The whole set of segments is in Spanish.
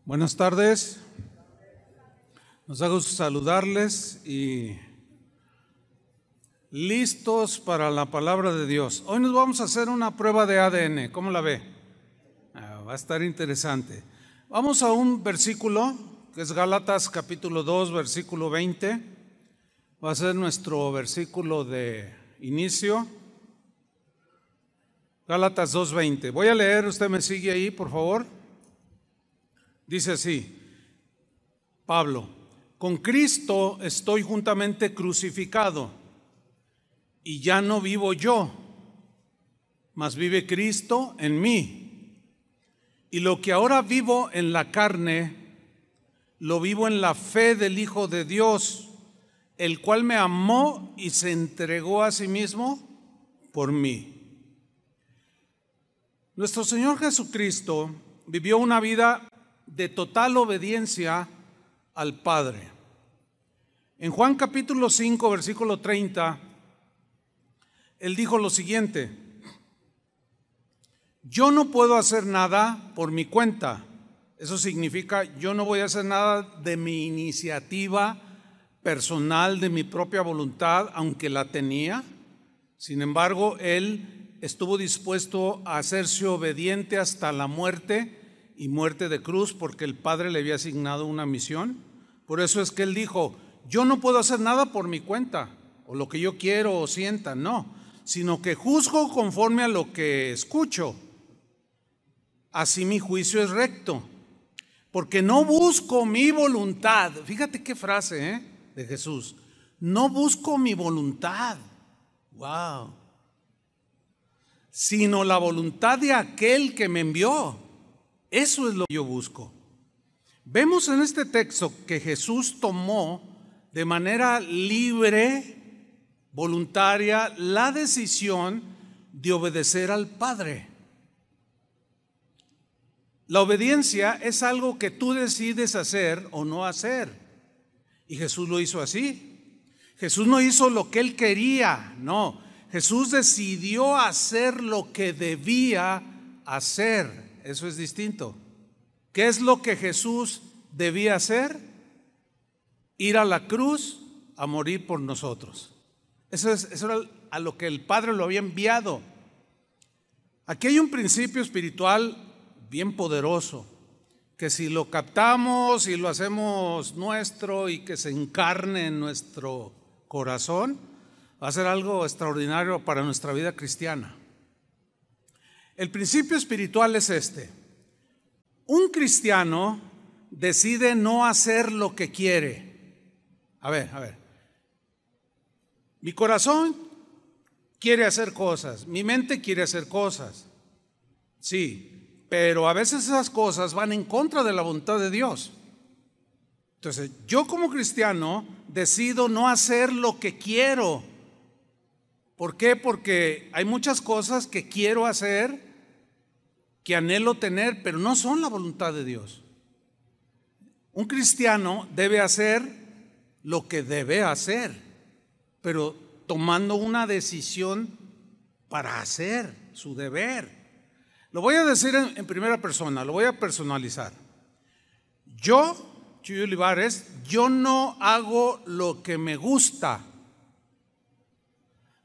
Buenas tardes, nos da gusto saludarles y listos para la palabra de Dios. Hoy nos vamos a hacer una prueba de ADN, ¿cómo la ve? Va a estar interesante. Vamos a un versículo que es Gálatas capítulo 2, versículo 20. Va a ser nuestro versículo de inicio. Gálatas 2:20. Voy a leer, usted me sigue ahí, por favor. Dice así, Pablo: con Cristo estoy juntamente crucificado, y ya no vivo yo, mas vive Cristo en mí. Y lo que ahora vivo en la carne, lo vivo en la fe del Hijo de Dios, el cual me amó y se entregó a sí mismo por mí. Nuestro Señor Jesucristo vivió una vida de total obediencia al Padre. En Juan capítulo 5, versículo 30, Él dijo lo siguiente: yo no puedo hacer nada por mi cuenta. Eso significa, yo no voy a hacer nada de mi iniciativa personal, de mi propia voluntad, aunque la tenía. Sin embargo, Él estuvo dispuesto a hacerse obediente hasta la muerte, y muerte de cruz, porque el Padre le había asignado una misión. Por eso es que Él dijo: yo no puedo hacer nada por mi cuenta, o lo que yo quiero o sienta, no, sino que juzgo conforme a lo que escucho. Así mi juicio es recto, porque no busco mi voluntad. Fíjate qué frase de Jesús: no busco mi voluntad, wow, sino la voluntad de aquel que me envió. Eso es lo que yo busco. Vemos en este texto que Jesús tomó de manera libre, voluntaria, la decisión de obedecer al Padre. La obediencia es algo que tú decides hacer o no hacer. Y Jesús lo hizo así. Jesús no hizo lo que Él quería, no. Jesús decidió hacer lo que debía hacer. Eso es distinto. ¿Qué es lo que Jesús debía hacer? Ir a la cruz a morir por nosotros. Eso era a lo que el Padre lo había enviado. Aquí hay un principio espiritual bien poderoso, que si lo captamos y lo hacemos nuestro y que se encarne en nuestro corazón, va a ser algo extraordinario para nuestra vida cristiana. El principio espiritual es este: un cristiano decide no hacer lo que quiere. A ver, mi corazón quiere hacer cosas, mi mente quiere hacer cosas, sí, pero a veces esas cosas van en contra de la voluntad de Dios. Entonces, yo como cristiano decido no hacer lo que quiero. ¿Por qué? Porque hay muchas cosas que quiero hacer, que anhelo tener, pero no son la voluntad de Dios. Un cristiano debe hacer lo que debe hacer, pero tomando una decisión para hacer su deber. Lo voy a decir en primera persona, lo voy a personalizar. Yo, Chuy Olivares, yo no hago lo que me gusta,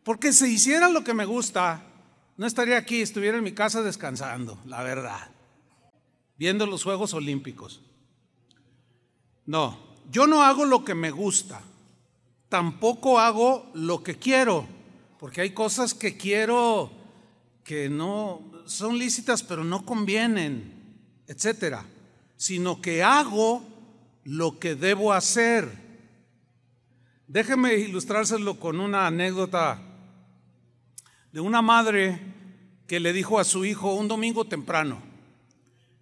porque si hiciera lo que me gusta, no estaría aquí, estuviera en mi casa descansando, la verdad, viendo los Juegos Olímpicos. No, yo no hago lo que me gusta, tampoco hago lo que quiero, porque hay cosas que quiero que no son lícitas, pero no convienen, etcétera, sino que hago lo que debo hacer. Déjeme ilustrárselo con una anécdota de una madre que le dijo a su hijo un domingo temprano,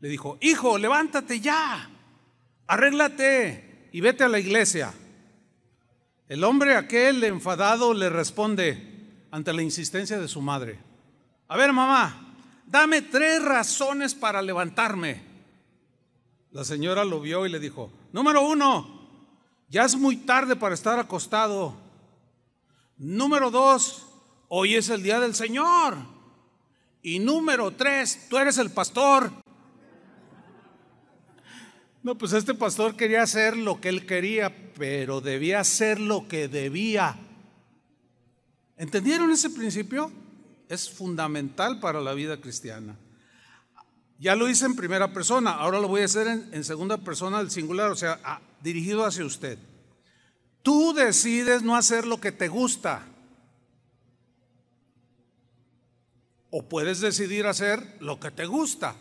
le dijo: hijo, levántate ya, arréglate y vete a la iglesia. El hombre aquel enfadado le responde ante la insistencia de su madre: a ver, mamá, dame 3 razones para levantarme. La señora lo vio y le dijo: número 1, ya es muy tarde para estar acostado. Número 2, hoy es el día del Señor. Y número 3, tú eres el pastor. No, pues este pastor quería hacer lo que él quería, pero debía hacer lo que debía. ¿Entendieron ese principio? Es fundamental para la vida cristiana. Ya lo hice en primera persona, ahora lo voy a hacer en segunda persona del singular, o sea, dirigido hacia usted. Tú decides no hacer lo que te gusta, o puedes decidir hacer lo que te gusta.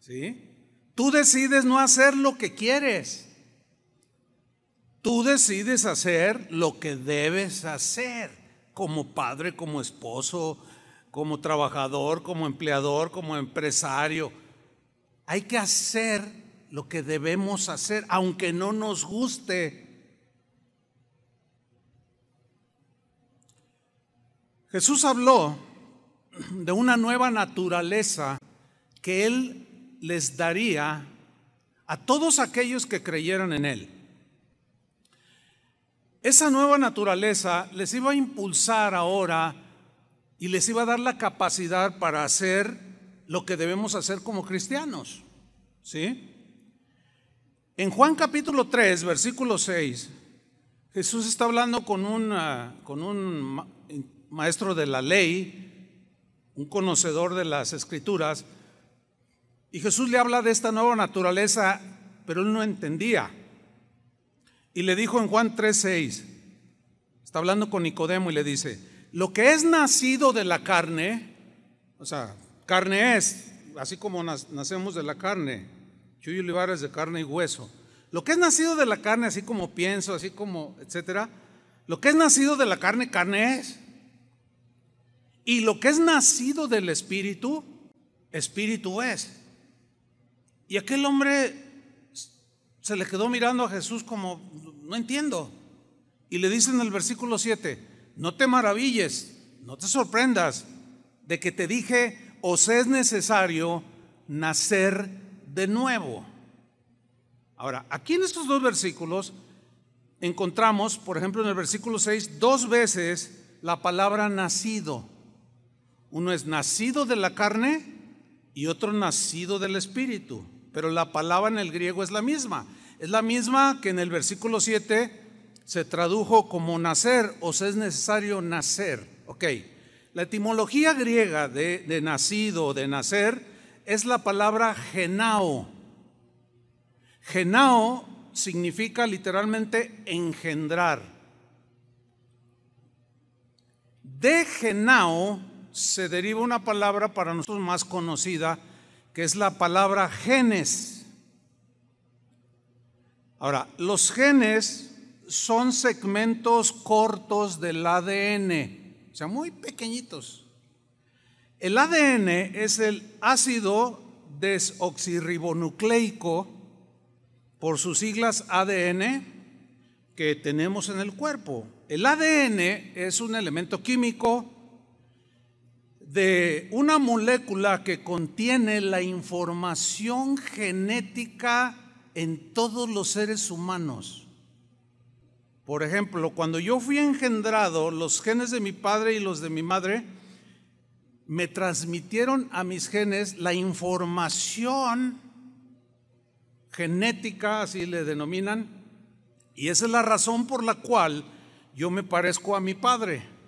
¿Sí? Tú decides no hacer lo que quieres. Tú decides hacer lo que debes hacer, como padre, como esposo, como trabajador, como empleador, como empresario. Hay que hacer lo que debemos hacer, aunque no nos guste. Jesús habló de una nueva naturaleza que Él les daría a todos aquellos que creyeran en Él. Esa nueva naturaleza les iba a impulsar ahora y les iba a dar la capacidad para hacer lo que debemos hacer como cristianos. ¿Sí? En Juan capítulo 3, versículo 6, Jesús está hablando con un maestro de la ley, un conocedor de las escrituras, y Jesús le habla de esta nueva naturaleza, pero él no entendía. Y le dijo en Juan 3:6, está hablando con Nicodemo y le dice: lo que es nacido de la carne, o sea, carne es, así como nacemos de la carne, Chuy Olivares de carne y hueso. Lo que es nacido de la carne, así como pienso, así como, etcétera, lo que es nacido de la carne, carne es. Y lo que es nacido del Espíritu, Espíritu es. Y aquel hombre se le quedó mirando a Jesús como, no entiendo. Y le dice en el versículo 7, no te maravilles, no te sorprendas de que te dije, os es necesario nacer de nuevo. Ahora, aquí en estos dos versículos encontramos, por ejemplo, en el versículo 6, dos veces la palabra nacido. Uno es nacido de la carne y otro nacido del Espíritu. Pero la palabra en el griego es la misma. Es la misma que en el versículo 7 se tradujo como nacer, os es necesario nacer. Ok, la etimología griega de nacido, de nacer, es la palabra genao. Genao significa literalmente engendrar. De genao se deriva una palabra para nosotros más conocida, que es la palabra genes. Ahora, los genes son segmentos cortos del ADN, o sea, muy pequeñitos. El ADN es el ácido desoxirribonucleico, por sus siglas ADN, que tenemos en el cuerpo. El ADN es un elemento químico de una molécula que contiene la información genética en todos los seres humanos. Por ejemplo, cuando yo fui engendrado, los genes de mi padre y los de mi madre me transmitieron a mis genes la información genética, así le denominan, y esa es la razón por la cual yo me parezco a mi padre.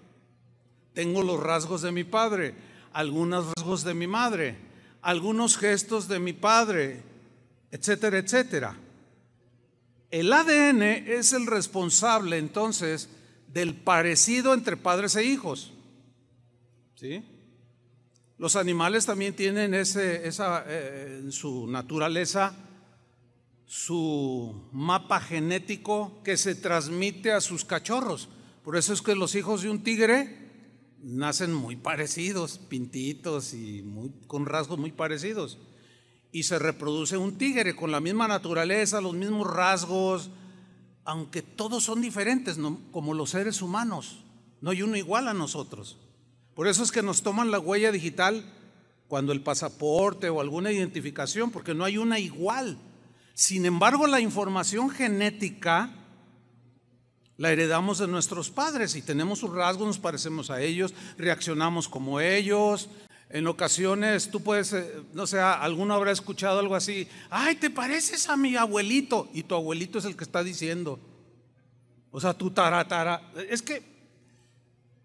Tengo los rasgos de mi padre, algunos rasgos de mi madre, algunos gestos de mi padre, etcétera, etcétera. El ADN es el responsable entonces del parecido entre padres e hijos. ¿Sí? Los animales también tienen en su naturaleza, su mapa genético que se transmite a sus cachorros. Por eso es que los hijos de un tigre nacen muy parecidos, pintitos y con rasgos muy parecidos. Y se reproduce un tigre con la misma naturaleza, los mismos rasgos, aunque todos son diferentes, ¿no? Como los seres humanos. No hay uno igual a nosotros. Por eso es que nos toman la huella digital cuando el pasaporte o alguna identificación, porque no hay una igual. Sin embargo, la información genética la heredamos de nuestros padres y tenemos sus rasgos, nos parecemos a ellos, reaccionamos como ellos, En ocasiones tú puedes, no sé, alguno habrá escuchado algo así: ay, te pareces a mi abuelito, y tu abuelito es el que está diciendo. O sea, tu taratara, es que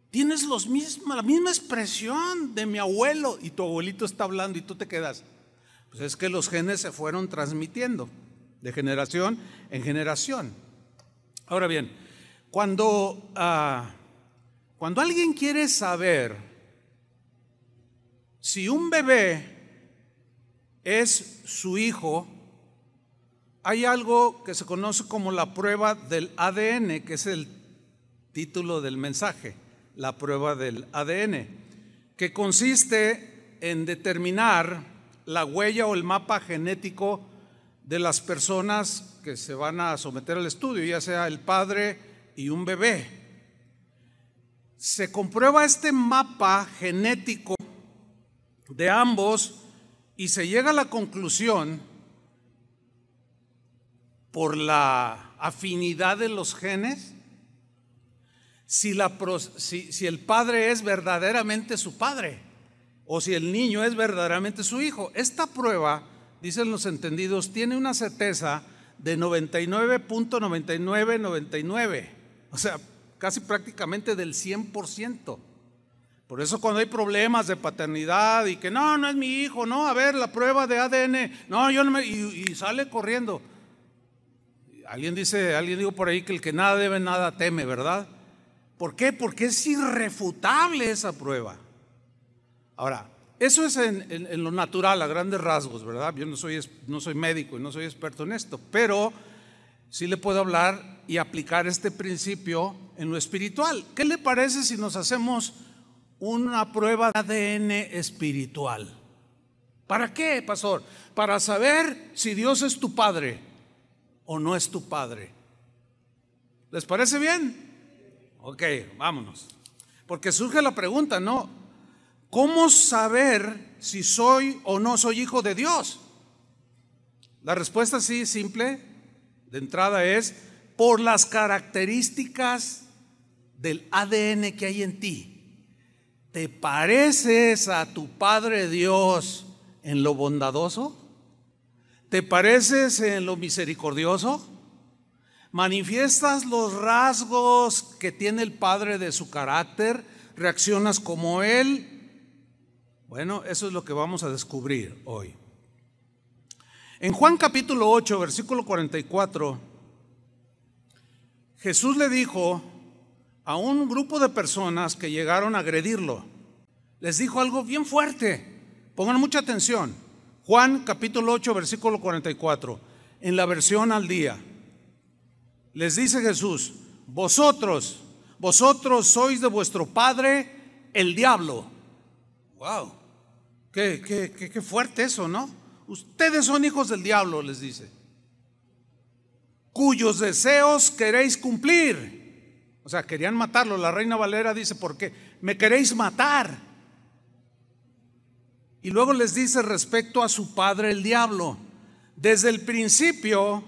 tienes la misma expresión de mi abuelo, y tu abuelito está hablando y tú te quedas. Pues es que los genes se fueron transmitiendo de generación en generación. Ahora bien, cuando alguien quiere saber si un bebé es su hijo, hay algo que se conoce como la prueba del ADN, que es el título del mensaje, la prueba del ADN, que consiste en determinar la huella o el mapa genético de las personas que se van a someter al estudio, ya sea el padre y un bebé. Se comprueba este mapa genético de ambos y se llega a la conclusión, por la afinidad de los genes, si el padre es verdaderamente su padre o si el niño es verdaderamente su hijo. Esta prueba, dicen los entendidos, tiene una certeza de 99.9999, o sea, casi prácticamente del 100%. Por eso cuando hay problemas de paternidad y que no es mi hijo, no, a ver, la prueba de ADN, no, yo no me, y sale corriendo. Alguien dijo por ahí que el que nada debe, nada teme, ¿verdad? ¿Por qué? Porque es irrefutable esa prueba. Ahora, eso es en lo natural, a grandes rasgos, ¿verdad? Yo no soy médico y no soy experto en esto, pero sí le puedo hablar y aplicar este principio en lo espiritual. ¿Qué le parece si nos hacemos una prueba de ADN espiritual? ¿Para qué, pastor? Para saber si Dios es tu padre o no es tu padre. ¿Les parece bien? Ok, vámonos. Porque surge la pregunta, ¿no? ¿Cómo saber si soy o no soy hijo de Dios? La respuesta sí, simple, de entrada es: por las características del ADN que hay en ti. ¿Te pareces a tu Padre Dios en lo bondadoso? ¿Te pareces en lo misericordioso? ¿Manifiestas los rasgos que tiene el Padre de su carácter? ¿Reaccionas como Él? Bueno, eso es lo que vamos a descubrir hoy. En Juan capítulo 8, versículo 44, Jesús le dijo a un grupo de personas que llegaron a agredirlo, les dijo algo bien fuerte. Pongan mucha atención. Juan capítulo 8, versículo 44, en la versión al día. Les dice Jesús: vosotros sois de vuestro padre el diablo. Wow, qué fuerte eso, ¿no? Ustedes son hijos del diablo, les dice, cuyos deseos queréis cumplir. O sea, querían matarlo. La Reina Valera dice: ¿por qué? Me queréis matar. Y luego les dice respecto a su padre el diablo: desde el principio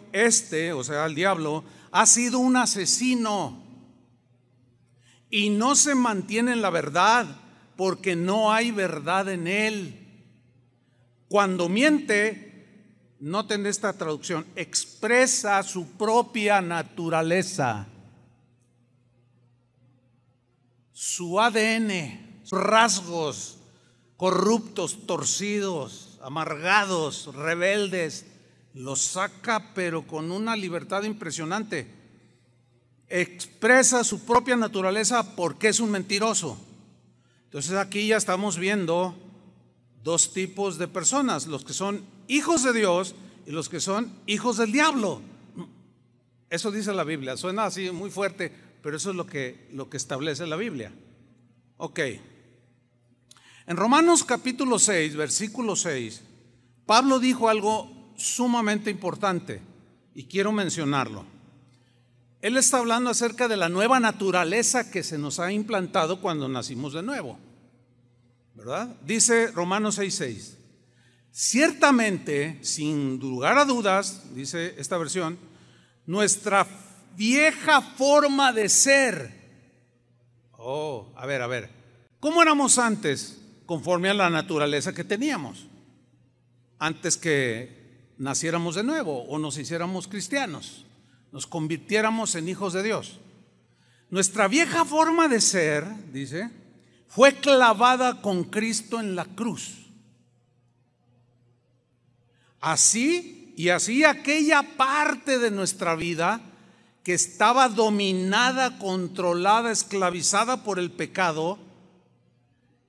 o sea, el diablo, ha sido un asesino y no se mantiene en la verdad, porque no hay verdad en él. Cuando miente, noten esta traducción, expresa su propia naturaleza, su ADN, sus rasgos corruptos, torcidos, amargados, rebeldes, los saca pero con una libertad impresionante. Expresa su propia naturaleza porque es un mentiroso. Entonces aquí ya estamos viendo dos tipos de personas: los que son hijos de Dios y los que son hijos del diablo. Eso dice la Biblia. Suena así muy fuerte, pero eso es lo que establece la Biblia. Ok. En Romanos capítulo 6, versículo 6, Pablo dijo algo sumamente importante y quiero mencionarlo. Él está hablando acerca de la nueva naturaleza que se nos ha implantado cuando nacimos de nuevo, ¿verdad? Dice Romanos 6:6: ciertamente, sin lugar a dudas, dice esta versión, nuestra vieja forma de ser. A ver, ¿cómo éramos antes? conforme a la naturaleza que teníamos antes que naciéramos de nuevo o nos hiciéramos cristianos, nos convirtiéramos en hijos de Dios. Nuestra vieja forma de ser, dice, fue clavada con Cristo en la cruz. Así aquella parte de nuestra vida que estaba dominada, controlada, esclavizada por el pecado,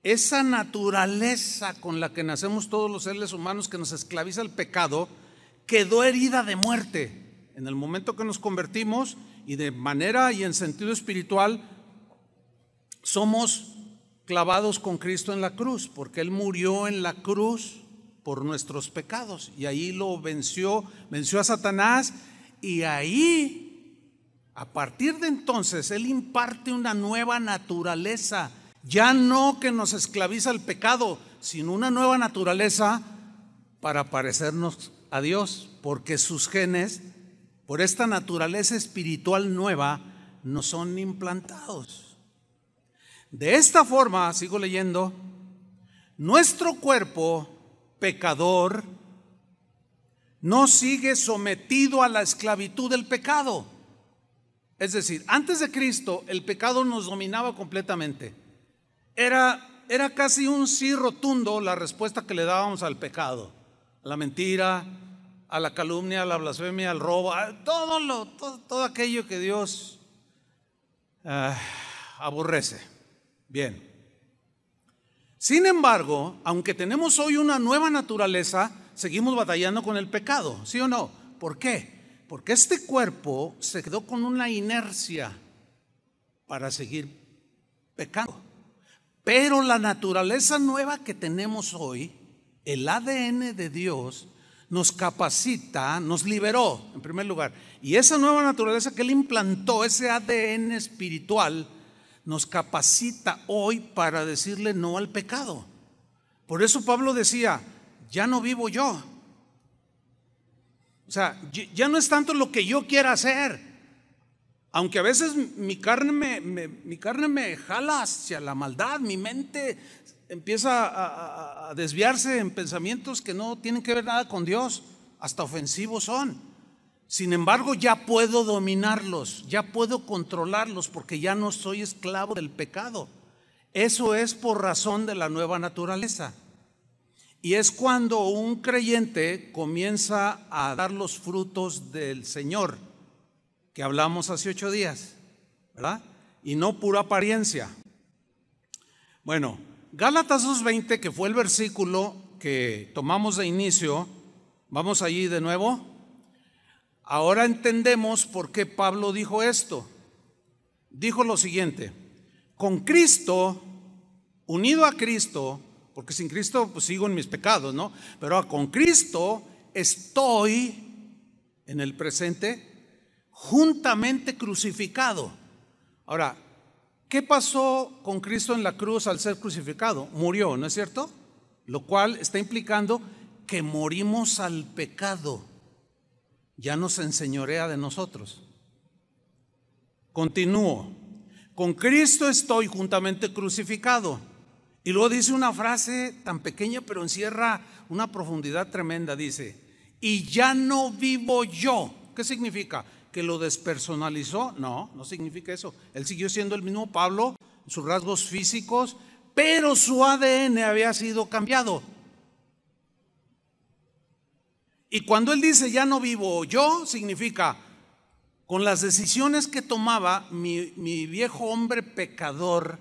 esa naturaleza con la que nacemos todos los seres humanos que nos esclaviza el pecado, quedó herida de muerte en el momento que nos convertimos, y de manera y en sentido espiritual somos clavados con Cristo en la cruz, porque Él murió en la cruz por nuestros pecados, y ahí lo venció a Satanás, y ahí, a partir de entonces, Él imparte una nueva naturaleza, ya no que nos esclaviza el pecado, sino una nueva naturaleza para parecernos a Dios, porque sus genes, por esta naturaleza espiritual nueva, nos son implantados. De esta forma, sigo leyendo, nuestro cuerpo pecador no sigue sometido a la esclavitud del pecado. Es decir, antes de Cristo el pecado nos dominaba completamente. Era casi un sí rotundo la respuesta que le dábamos al pecado, a la mentira, a la calumnia, a la blasfemia, al robo, a todo aquello que Dios aborrece. Bien. Sin embargo, aunque tenemos hoy una nueva naturaleza, seguimos batallando con el pecado, ¿sí o no? ¿Por qué? Porque este cuerpo se quedó con una inercia para seguir pecando. Pero la naturaleza nueva que tenemos hoy, el ADN de Dios, nos capacita, nos liberó en primer lugar. Y esa nueva naturaleza que Él implantó, ese ADN espiritual, nos capacita hoy para decirle no al pecado. Por eso Pablo decía, ya no vivo yo. O sea, ya no es tanto lo que yo quiera hacer, aunque a veces mi carne me jala hacia la maldad, mi mente empieza a desviarse en pensamientos que no tienen que ver nada con Dios, hasta ofensivos son. Sin embargo, ya puedo dominarlos, ya puedo controlarlos, porque ya no soy esclavo del pecado. Eso es por razón de la nueva naturaleza. Y es cuando un creyente comienza a dar los frutos del Señor, que hablamos hace 8 días, ¿verdad? Y no pura apariencia. Bueno, Gálatas 2:20, que fue el versículo que tomamos de inicio, vamos allí de nuevo. Ahora entendemos por qué Pablo dijo esto. Dijo lo siguiente: con Cristo, unido a Cristo, porque sin Cristo pues sigo en mis pecados, ¿no? Pero con Cristo estoy en el presente juntamente crucificado. Ahora, ¿qué pasó con Cristo en la cruz al ser crucificado? Murió, ¿no es cierto? Lo cual está implicando que morimos al pecado. Ya no se enseñorea de nosotros. Continúo. Con Cristo estoy juntamente crucificado. Y luego dice una frase tan pequeña, pero encierra una profundidad tremenda. Dice, y ya no vivo yo. ¿Qué significa? ¿Que lo despersonalizó? No, no significa eso. Él siguió siendo el mismo Pablo, sus rasgos físicos, pero su ADN había sido cambiado. Y cuando él dice ya no vivo yo, significa con las decisiones que tomaba mi viejo hombre pecador,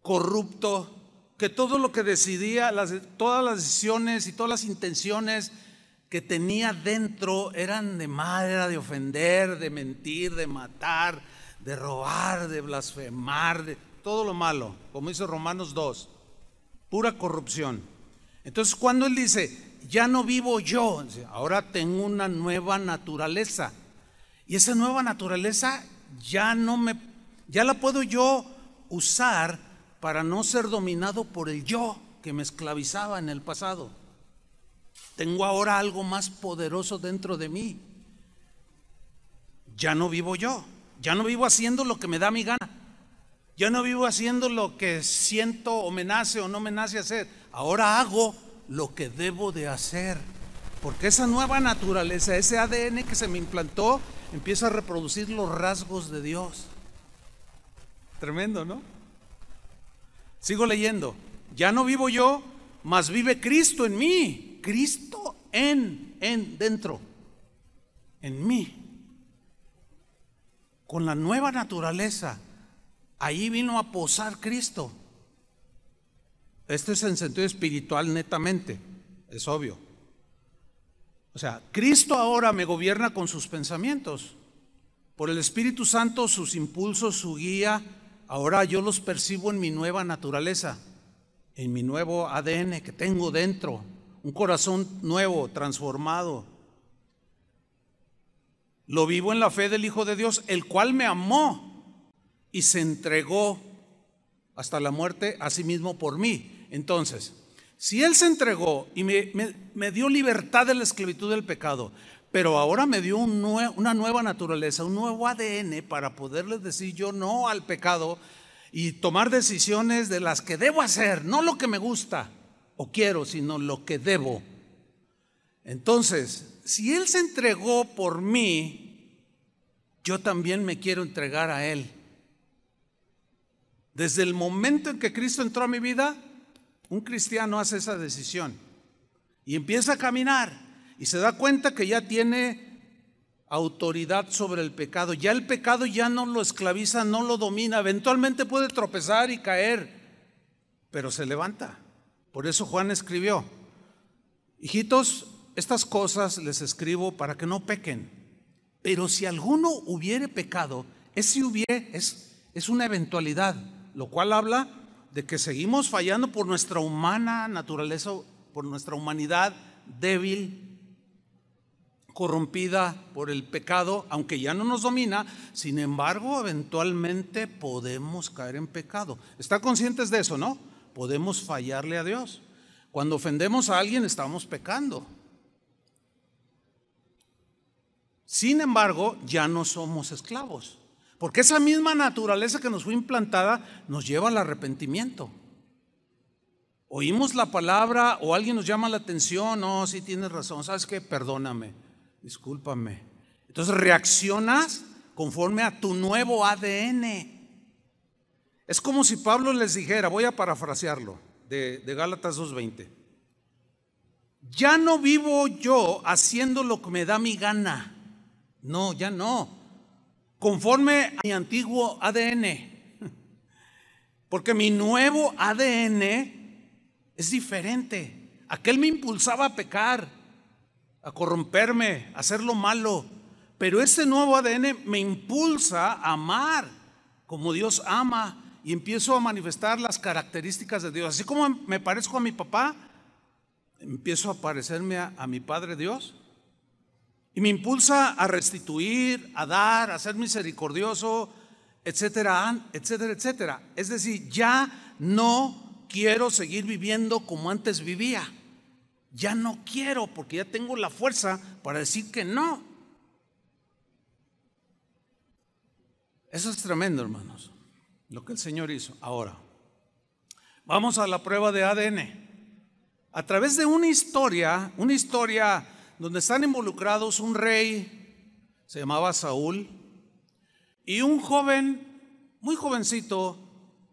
corrupto, que todo lo que decidía, todas las decisiones y todas las intenciones que tenía dentro eran de mal, era de ofender, de mentir, de matar, de robar, de blasfemar, de todo lo malo, como dice Romanos 2, pura corrupción. Entonces cuando él dice ya no vivo yo, ahora tengo una nueva naturaleza, y esa nueva naturaleza ya la puedo yo usar para no ser dominado por el yo que me esclavizaba en el pasado. Tengo ahora algo más poderoso dentro de mí. Ya no vivo yo, ya no vivo haciendo lo que me da mi gana. Ya no vivo haciendo lo que siento o me nace o no me nace hacer. Ahora hago lo que debo de hacer. Porque esa nueva naturaleza, ese ADN que se me implantó, empieza a reproducir los rasgos de Dios. Tremendo, ¿no? Sigo leyendo. Ya no vivo yo, mas vive Cristo en mí. Cristo dentro, en mí. Con la nueva naturaleza, ahí vino a posar Cristo. Esto es en sentido espiritual netamente, es obvio. O sea, Cristo ahora me gobierna con sus pensamientos. Por el Espíritu Santo, sus impulsos, su guía, ahora yo los percibo en mi nueva naturaleza, en mi nuevo ADN que tengo dentro, un corazón nuevo, transformado. Lo vivo en la fe del Hijo de Dios, el cual me amó y se entregó hasta la muerte a sí mismo por mí. Entonces, si Él se entregó y me dio libertad de la esclavitud del pecado, pero ahora me dio una nueva naturaleza, un nuevo ADN para poderles decir yo no al pecado y tomar decisiones de las que debo hacer, no lo que me gusta o quiero, sino lo que debo. Entonces, si Él se entregó por mí, yo también me quiero entregar a Él. Desde el momento en que Cristo entró a mi vida, un cristiano hace esa decisión y empieza a caminar y se da cuenta que ya tiene autoridad sobre el pecado. Ya el pecado ya no lo esclaviza, no lo domina. Eventualmente puede tropezar y caer, pero se levanta. Por eso Juan escribió: hijitos, estas cosas les escribo para que no pequen. Pero si alguno hubiere pecado, ese hubiere es una eventualidad, lo cual habla de que seguimos fallando por nuestra humana naturaleza, por nuestra humanidad débil, corrompida por el pecado, aunque ya no nos domina. Sin embargo, eventualmente podemos caer en pecado. ¿Están conscientes de eso, no? Podemos fallarle a Dios. Cuando ofendemos a alguien estamos pecando. Sin embargo, ya no somos esclavos, porque esa misma naturaleza que nos fue implantada nos lleva al arrepentimiento. Oímos la palabra o alguien nos llama la atención: no, sí tienes razón, ¿sabes qué? Perdóname, discúlpame. Entonces reaccionas conforme a tu nuevo ADN. Es como si Pablo les dijera, voy a parafrasearlo, de Gálatas 2:20: ya no vivo yo haciendo lo que me da mi gana. No, ya no. Conforme a mi antiguo ADN. Porque mi nuevo ADN es diferente. Aquel me impulsaba a pecar, a corromperme, a hacer lo malo. Pero este nuevo ADN me impulsa a amar como Dios ama, y empiezo a manifestar las características de Dios. Así como me parezco a mi papá, empiezo a parecerme a mi Padre Dios. Y me impulsa a restituir, a dar, a ser misericordioso, etcétera, etcétera, etcétera. Es decir, ya no quiero seguir viviendo como antes vivía. Ya no quiero, porque ya tengo la fuerza para decir que no. Eso es tremendo, hermanos, lo que el Señor hizo. Ahora, vamos a la prueba de ADN. A través de una historia donde están involucrados un rey, se llamaba Saúl, y un joven, muy jovencito,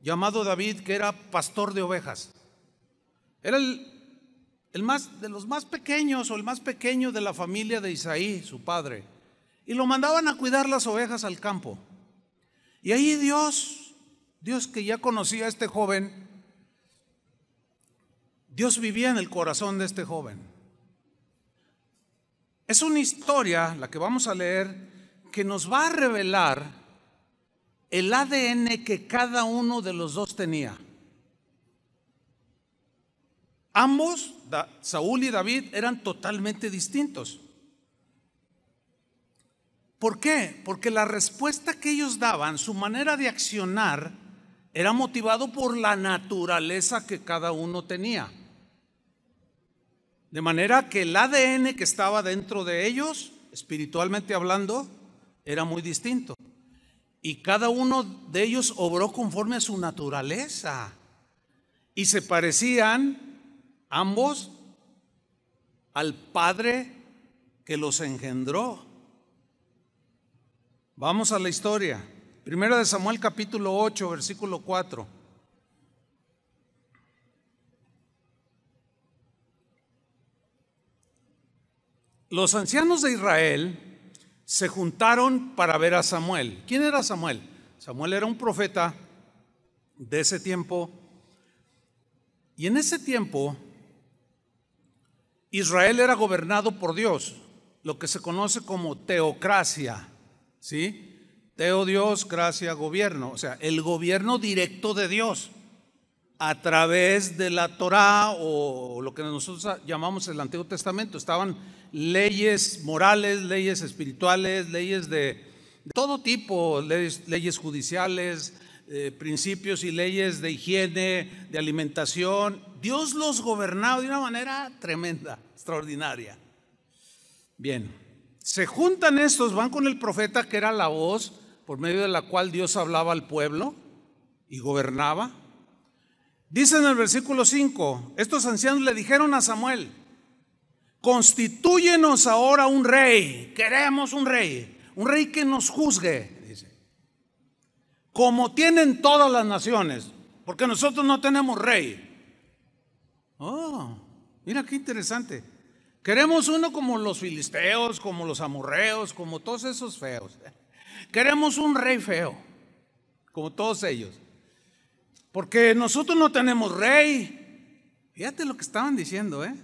llamado David, que era pastor de ovejas. Era el más de los más pequeños, o el más pequeño de la familia de Isaí, su padre, y lo mandaban a cuidar las ovejas al campo. Y ahí Dios que ya conocía a este joven, Dios vivía en el corazón de este joven. Es una historia, la que vamos a leer, que nos va a revelar el ADN que cada uno de los dos tenía. Ambos, Saúl y David, eran totalmente distintos. ¿Por qué? Porque la respuesta que ellos daban, su manera de accionar, era motivado por la naturaleza que cada uno tenía. De manera que el ADN que estaba dentro de ellos, espiritualmente hablando, era muy distinto. y cada uno de ellos obró conforme a su naturaleza. Y se parecían ambos al Padre que los engendró. Vamos a la historia. Primera de Samuel capítulo 8, versículo 4. Los ancianos de Israel se juntaron para ver a Samuel. ¿Quién era Samuel? Samuel era un profeta de ese tiempo. Y en ese tiempo, Israel era gobernado por Dios, lo que se conoce como teocracia, ¿sí? Teo, Dios, gracia, gobierno. O sea, el gobierno directo de Dios a través de la Torá, o lo que nosotros llamamos el Antiguo Testamento. Estaban leyes morales, leyes espirituales, leyes de todo tipo, leyes judiciales, principios y leyes de higiene, de alimentación. Dios los gobernaba de una manera tremenda, extraordinaria. Bien, se juntan estos, van con el profeta, que era la voz por medio de la cual Dios hablaba al pueblo y gobernaba. Dice en el versículo 5, estos ancianos le dijeron a Samuel: constitúyenos ahora un rey, queremos un rey que nos juzgue, dice, como tienen todas las naciones, porque nosotros no tenemos rey. Oh, mira qué interesante. Queremos uno como los filisteos, como los amorreos, como todos esos feos. Queremos un rey feo, como todos ellos, porque nosotros no tenemos rey. Fíjate lo que estaban diciendo, ¿eh?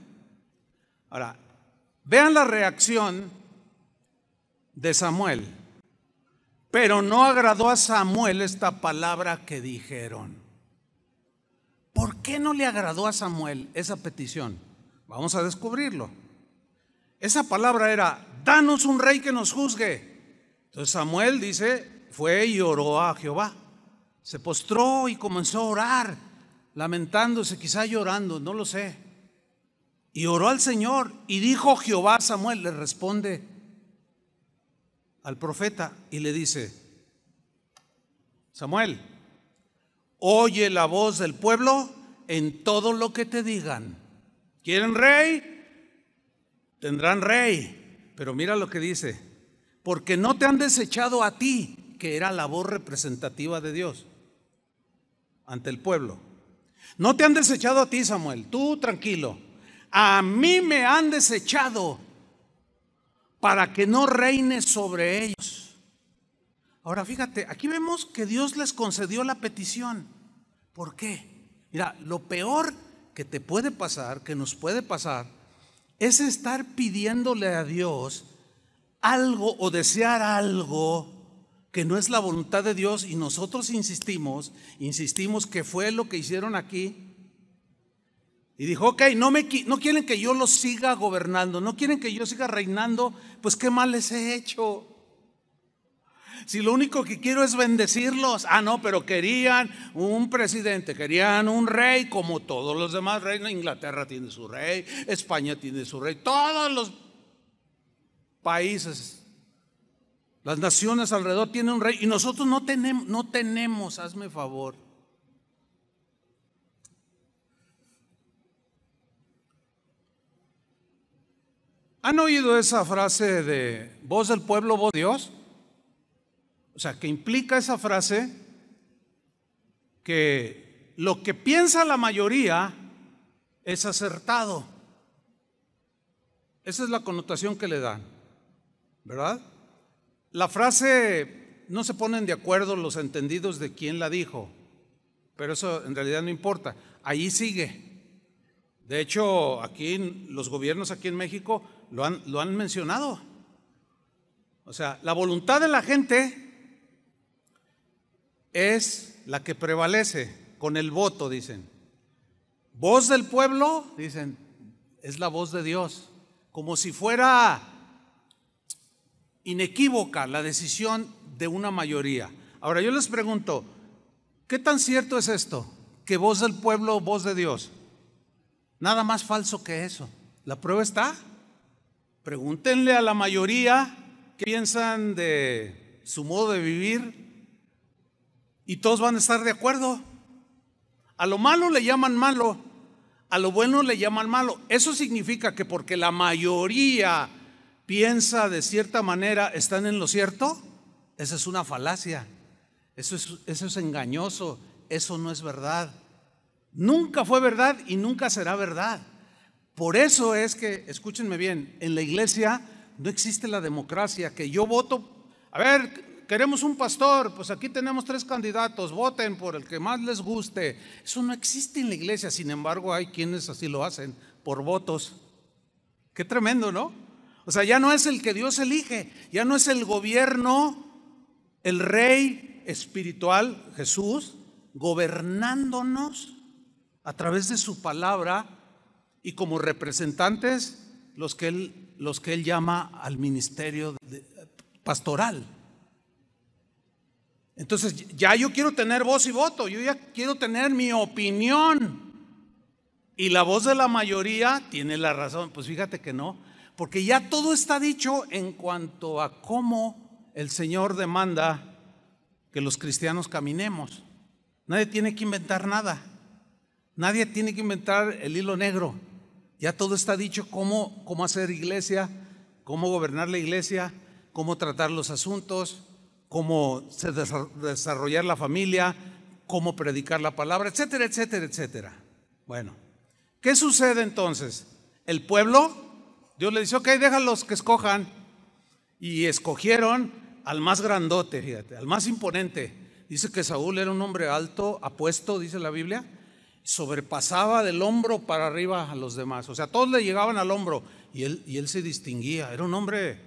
Ahora, vean la reacción de Samuel. Pero no agradó a Samuel esta palabra que dijeron. ¿Por qué no le agradó a Samuel esa petición? Vamos a descubrirlo. Esa palabra era: danos un rey que nos juzgue. Entonces Samuel dice, fue y oró a Jehová. Se postró y comenzó a orar, lamentándose, quizá llorando, no lo sé. Y oró al Señor, y dijo Jehová a Samuel, le responde al profeta y le dice: Samuel, oye la voz del pueblo en todo lo que te digan. ¿Quieren rey? Tendrán rey. Pero mira lo que dice: porque no te han desechado a ti, que era la voz representativa de Dios ante el pueblo. No te han desechado a ti, Samuel, tú tranquilo. A mí me han desechado para que no reine sobre ellos. Ahora fíjate, aquí vemos que Dios les concedió la petición. ¿Por qué? Mira, lo peor que te puede pasar, que nos puede pasar, es estar pidiéndole a Dios algo o desear algo que no es la voluntad de Dios, y nosotros insistimos que fue lo que hicieron aquí. Y dijo: ok, no quieren que yo los siga gobernando, no quieren que yo siga reinando, pues qué mal les he hecho. Si lo único que quiero es bendecirlos. Ah, no, pero querían un presidente, querían un rey como todos los demás reyes. Inglaterra tiene su rey, España tiene su rey, todos los países, las naciones alrededor tienen un rey, y nosotros no tenemos, hazme favor. ¿Han oído esa frase de voz del pueblo, voz de Dios? O sea, que implica esa frase que lo que piensa la mayoría es acertado. Esa es la connotación que le dan, ¿verdad? La frase, no se ponen de acuerdo los entendidos de quién la dijo, pero eso en realidad no importa. Allí sigue. De hecho, aquí los gobiernos aquí en México lo han mencionado. O sea, la voluntad de la gente es la que prevalece con el voto, dicen. Voz del pueblo, dicen, es la voz de Dios, como si fuera inequívoca la decisión de una mayoría. Ahora yo les pregunto, ¿qué tan cierto es esto? Que voz del pueblo, voz de Dios. Nada más falso que eso. La prueba está. Pregúntenle a la mayoría qué piensan de su modo de vivir, y todos van a estar de acuerdo. A lo malo le llaman malo, a lo bueno le llaman malo. Eso significa que porque la mayoría piensa de cierta manera, ¿están en lo cierto? Esa es una falacia, eso es engañoso, eso no es verdad. Nunca fue verdad y nunca será verdad. Por eso es que, escúchenme bien, en la iglesia no existe la democracia, que yo voto, a ver, queremos un pastor, pues aquí tenemos 3 candidatos, voten por el que más les guste. Eso no existe en la iglesia, sin embargo hay quienes así lo hacen, por votos. Qué tremendo, ¿no? O sea, ya no es el que Dios elige, ya no es el gobierno, el rey espiritual, Jesús, gobernándonos a través de su palabra y como representantes los que él llama al ministerio pastoral. Entonces ya yo quiero tener voz y voto, yo ya quiero tener mi opinión, y la voz de la mayoría tiene la razón. Pues fíjate que no, porque ya todo está dicho en cuanto a cómo el Señor demanda que los cristianos caminemos. Nadie tiene que inventar nada, nadie tiene que inventar el hilo negro. Ya todo está dicho, cómo hacer iglesia, cómo gobernar la iglesia, cómo tratar los asuntos, cómo desarrollar la familia, cómo predicar la palabra, etcétera, etcétera, etcétera. Bueno, ¿qué sucede entonces? El pueblo, Dios le dice, ok, déjalos que escojan. Y escogieron al más grandote, fíjate, al más imponente. Dice que Saúl era un hombre alto, apuesto, dice la Biblia, sobrepasaba del hombro para arriba a los demás. O sea, todos le llegaban al hombro y él se distinguía. Era un hombre,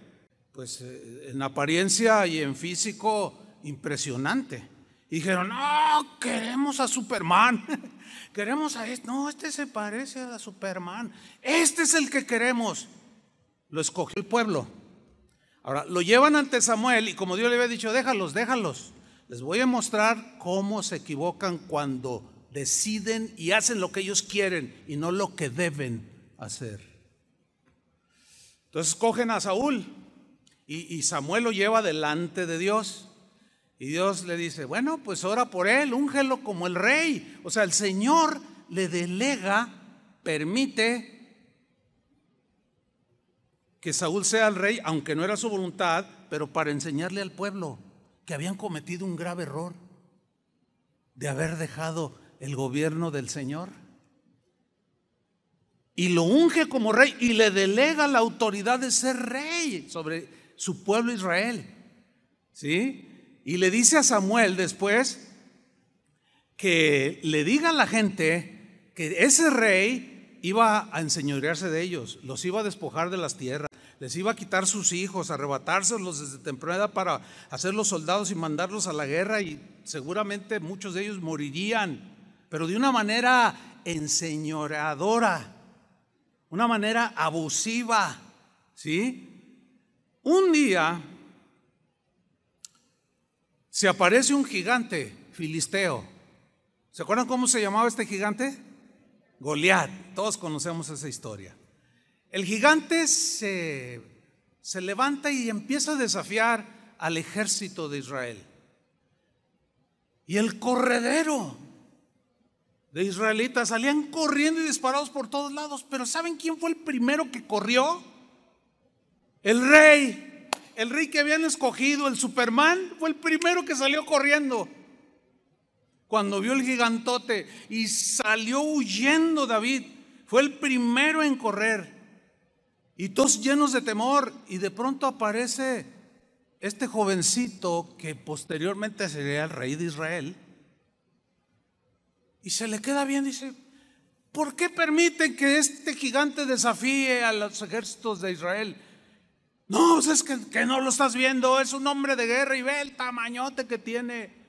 pues, en apariencia y en físico impresionante. Y dijeron, no, queremos a Superman, queremos a este. No, este se parece a Superman, este es el que queremos. Lo escogió el pueblo. Ahora, lo llevan ante Samuel y como Dios le había dicho, déjalos. Les voy a mostrar cómo se equivocan cuando deciden y hacen lo que ellos quieren y no lo que deben hacer. Entonces escogen a Saúl y Samuel lo lleva delante de Dios. Y Dios le dice, bueno, pues ora por él, úngelo como el rey. O sea, el Señor le delega, permite que Saúl sea el rey, aunque no era su voluntad, pero para enseñarle al pueblo que habían cometido un grave error de haber dejado el gobierno del Señor. Y lo unge como rey y le delega la autoridad de ser rey sobre su pueblo Israel. ¿Sí? Y le dice a Samuel después que le diga a la gente que ese rey iba a enseñorearse de ellos, los iba a despojar de las tierras, les iba a quitar sus hijos, arrebatárselos desde temprana edad para hacerlos soldados y mandarlos a la guerra, y seguramente muchos de ellos morirían, pero de una manera enseñoreadora, una manera abusiva, ¿sí? Un día se aparece un gigante filisteo. ¿Se acuerdan cómo se llamaba este gigante? Goliat. Todos conocemos esa historia. El gigante se levanta y empieza a desafiar al ejército de Israel. Y el corredero de israelitas salían corriendo y disparados por todos lados. Pero ¿saben quién fue el primero que corrió? El rey. El rey que habían escogido, el Superman, fue el primero que salió corriendo cuando vio el gigantote, y salió huyendo David. Fue el primero en correr y todos llenos de temor, y de pronto aparece este jovencito que posteriormente sería el rey de Israel, y se le queda bien. Dice, ¿por qué permiten que este gigante desafíe a los ejércitos de Israel? No, es que no lo estás viendo, es un hombre de guerra y ve el tamañote que tiene.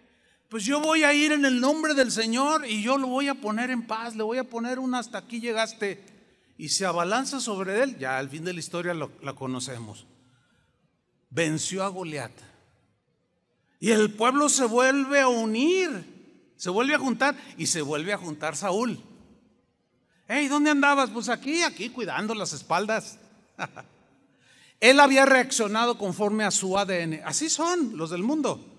Pues yo voy a ir en el nombre del Señor y yo lo voy a poner en paz, le voy a poner un hasta aquí llegaste. Y se abalanza sobre él. Ya al fin de la historia la conocemos. Venció a Goliat. Y el pueblo se vuelve a unir, se vuelve a juntar, y se vuelve a juntar Saúl. Hey, ¿dónde andabas? Pues aquí cuidando las espaldas. Él había reaccionado conforme a su ADN. Así son los del mundo.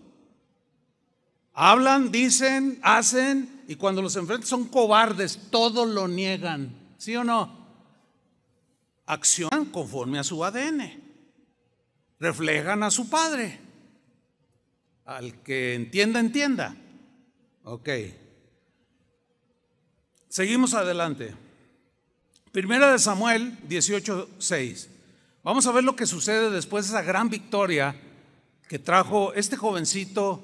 Hablan, dicen, hacen, y cuando los enfrentan son cobardes, todo lo niegan. ¿Sí o no? Accionan conforme a su ADN, reflejan a su padre. Al que entienda, entienda. Ok. Seguimos adelante. Primera de Samuel 18:6. Vamos a ver lo que sucede después de esa gran victoria que trajo este jovencito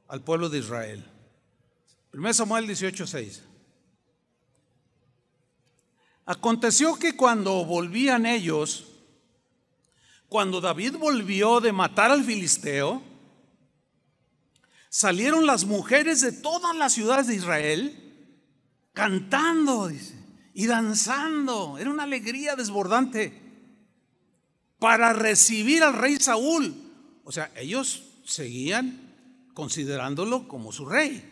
al pueblo de Israel. 1 Samuel 18:6. Aconteció que cuando volvían ellos, cuando David volvió de matar al filisteo, salieron las mujeres de todas las ciudades de Israel cantando, dice, y danzando. Era una alegría desbordante para recibir al rey Saúl. O sea, ellos seguían considerándolo como su rey.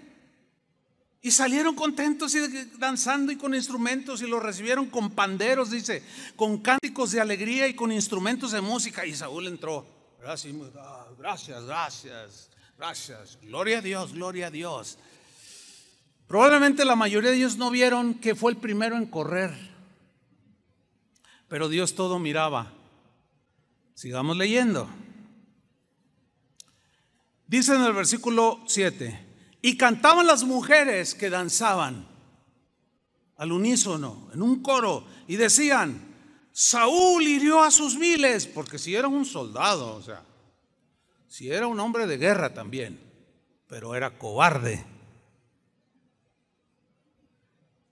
Y salieron contentos y danzando y con instrumentos, y lo recibieron con panderos, dice, con cánticos de alegría y con instrumentos de música. Y Saúl entró. Gracias, gracias, gracias. Gloria a Dios, gloria a Dios. Probablemente la mayoría de ellos no vieron que fue el primero en correr, pero Dios todo miraba. Sigamos leyendo. Dice en el versículo 7: y cantaban las mujeres que danzaban al unísono, en un coro, y decían: Saúl hirió a sus miles, porque si era un soldado, o sea, si era un hombre de guerra también, pero era cobarde.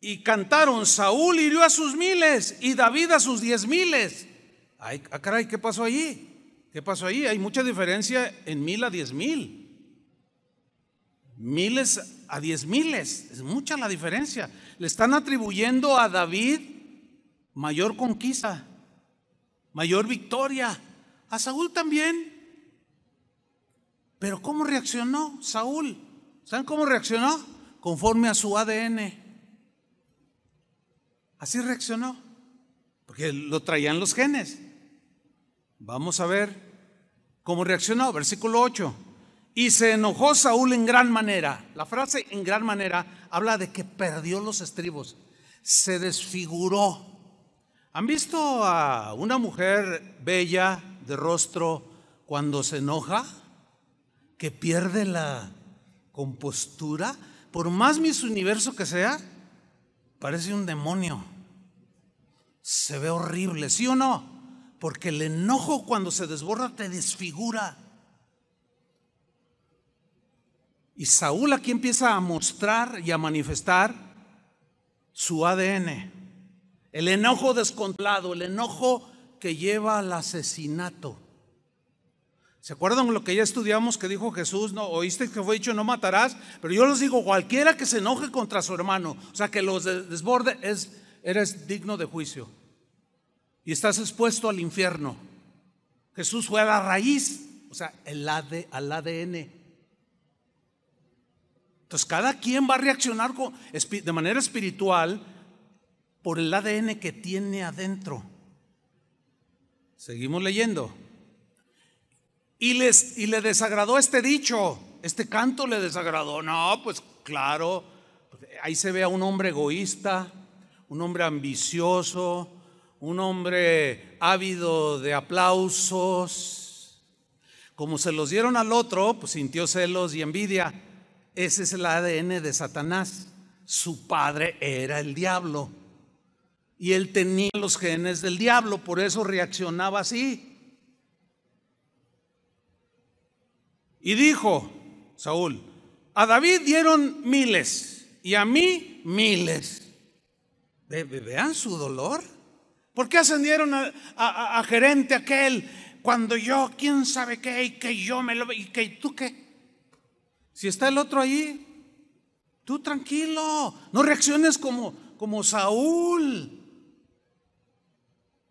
Y cantaron: Saúl hirió a sus miles y David a sus 10,000. Ay, caray, ¿qué pasó allí? ¿Qué pasó allí? Hay mucha diferencia en 1,000 a 10,000. Miles a 10,000, es mucha la diferencia. Le están atribuyendo a David mayor conquista, mayor victoria. A Saúl también. Pero ¿cómo reaccionó Saúl? ¿Saben cómo reaccionó? Conforme a su ADN. Así reaccionó, porque lo traían los genes. Vamos a ver cómo reaccionó. Versículo 8. Y se enojó Saúl en gran manera. La frase en gran manera habla de que perdió los estribos, se desfiguró. ¿Han visto a una mujer bella de rostro cuando se enoja? Que pierde la compostura. Por más Miss Universo que sea, parece un demonio. Se ve horrible, ¿sí o no? Porque el enojo, cuando se desborda, te desfigura. Y Saúl aquí empieza a mostrar y a manifestar su ADN. El enojo descontrolado, el enojo que lleva al asesinato. ¿Se acuerdan lo que ya estudiamos que dijo Jesús? No, oíste que fue dicho: no matarás. Pero yo les digo, cualquiera que se enoje contra su hermano, o sea, que los desborde, eres digno de juicio y estás expuesto al infierno. Jesús fue a la raíz, o sea, al ADN. Entonces cada quien va a reaccionar de manera espiritual por el ADN que tiene adentro. Seguimos leyendo. Y le desagradó este dicho, este canto le desagradó. No, pues claro, ahí se ve a un hombre egoísta, un hombre ambicioso, un hombre ávido de aplausos. Como se los dieron al otro, pues sintió celos y envidia. Ese es el ADN de Satanás. Su padre era el diablo y él tenía los genes del diablo, por eso reaccionaba así. Y dijo Saúl: a David dieron miles y a mí miles. Vean su dolor. ¿Por qué ascendieron a gerente aquel cuando yo, quién sabe qué, y que yo me lo, y que tú qué? Si está el otro ahí, tú tranquilo, no reacciones como Saúl,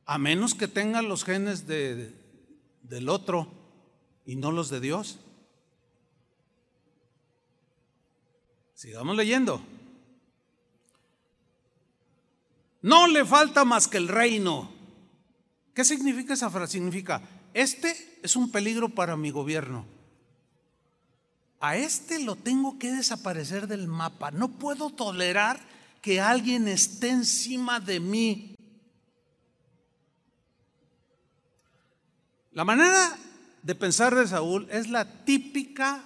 a menos que tenga los genes del otro y no los de Dios. Sigamos leyendo. No le falta más que el reino. ¿Qué significa esa frase? Significa: este es un peligro para mi gobierno. a este lo tengo que desaparecer del mapa. No puedo tolerar que alguien esté encima de mí. La manera de pensar de Saúl es la típica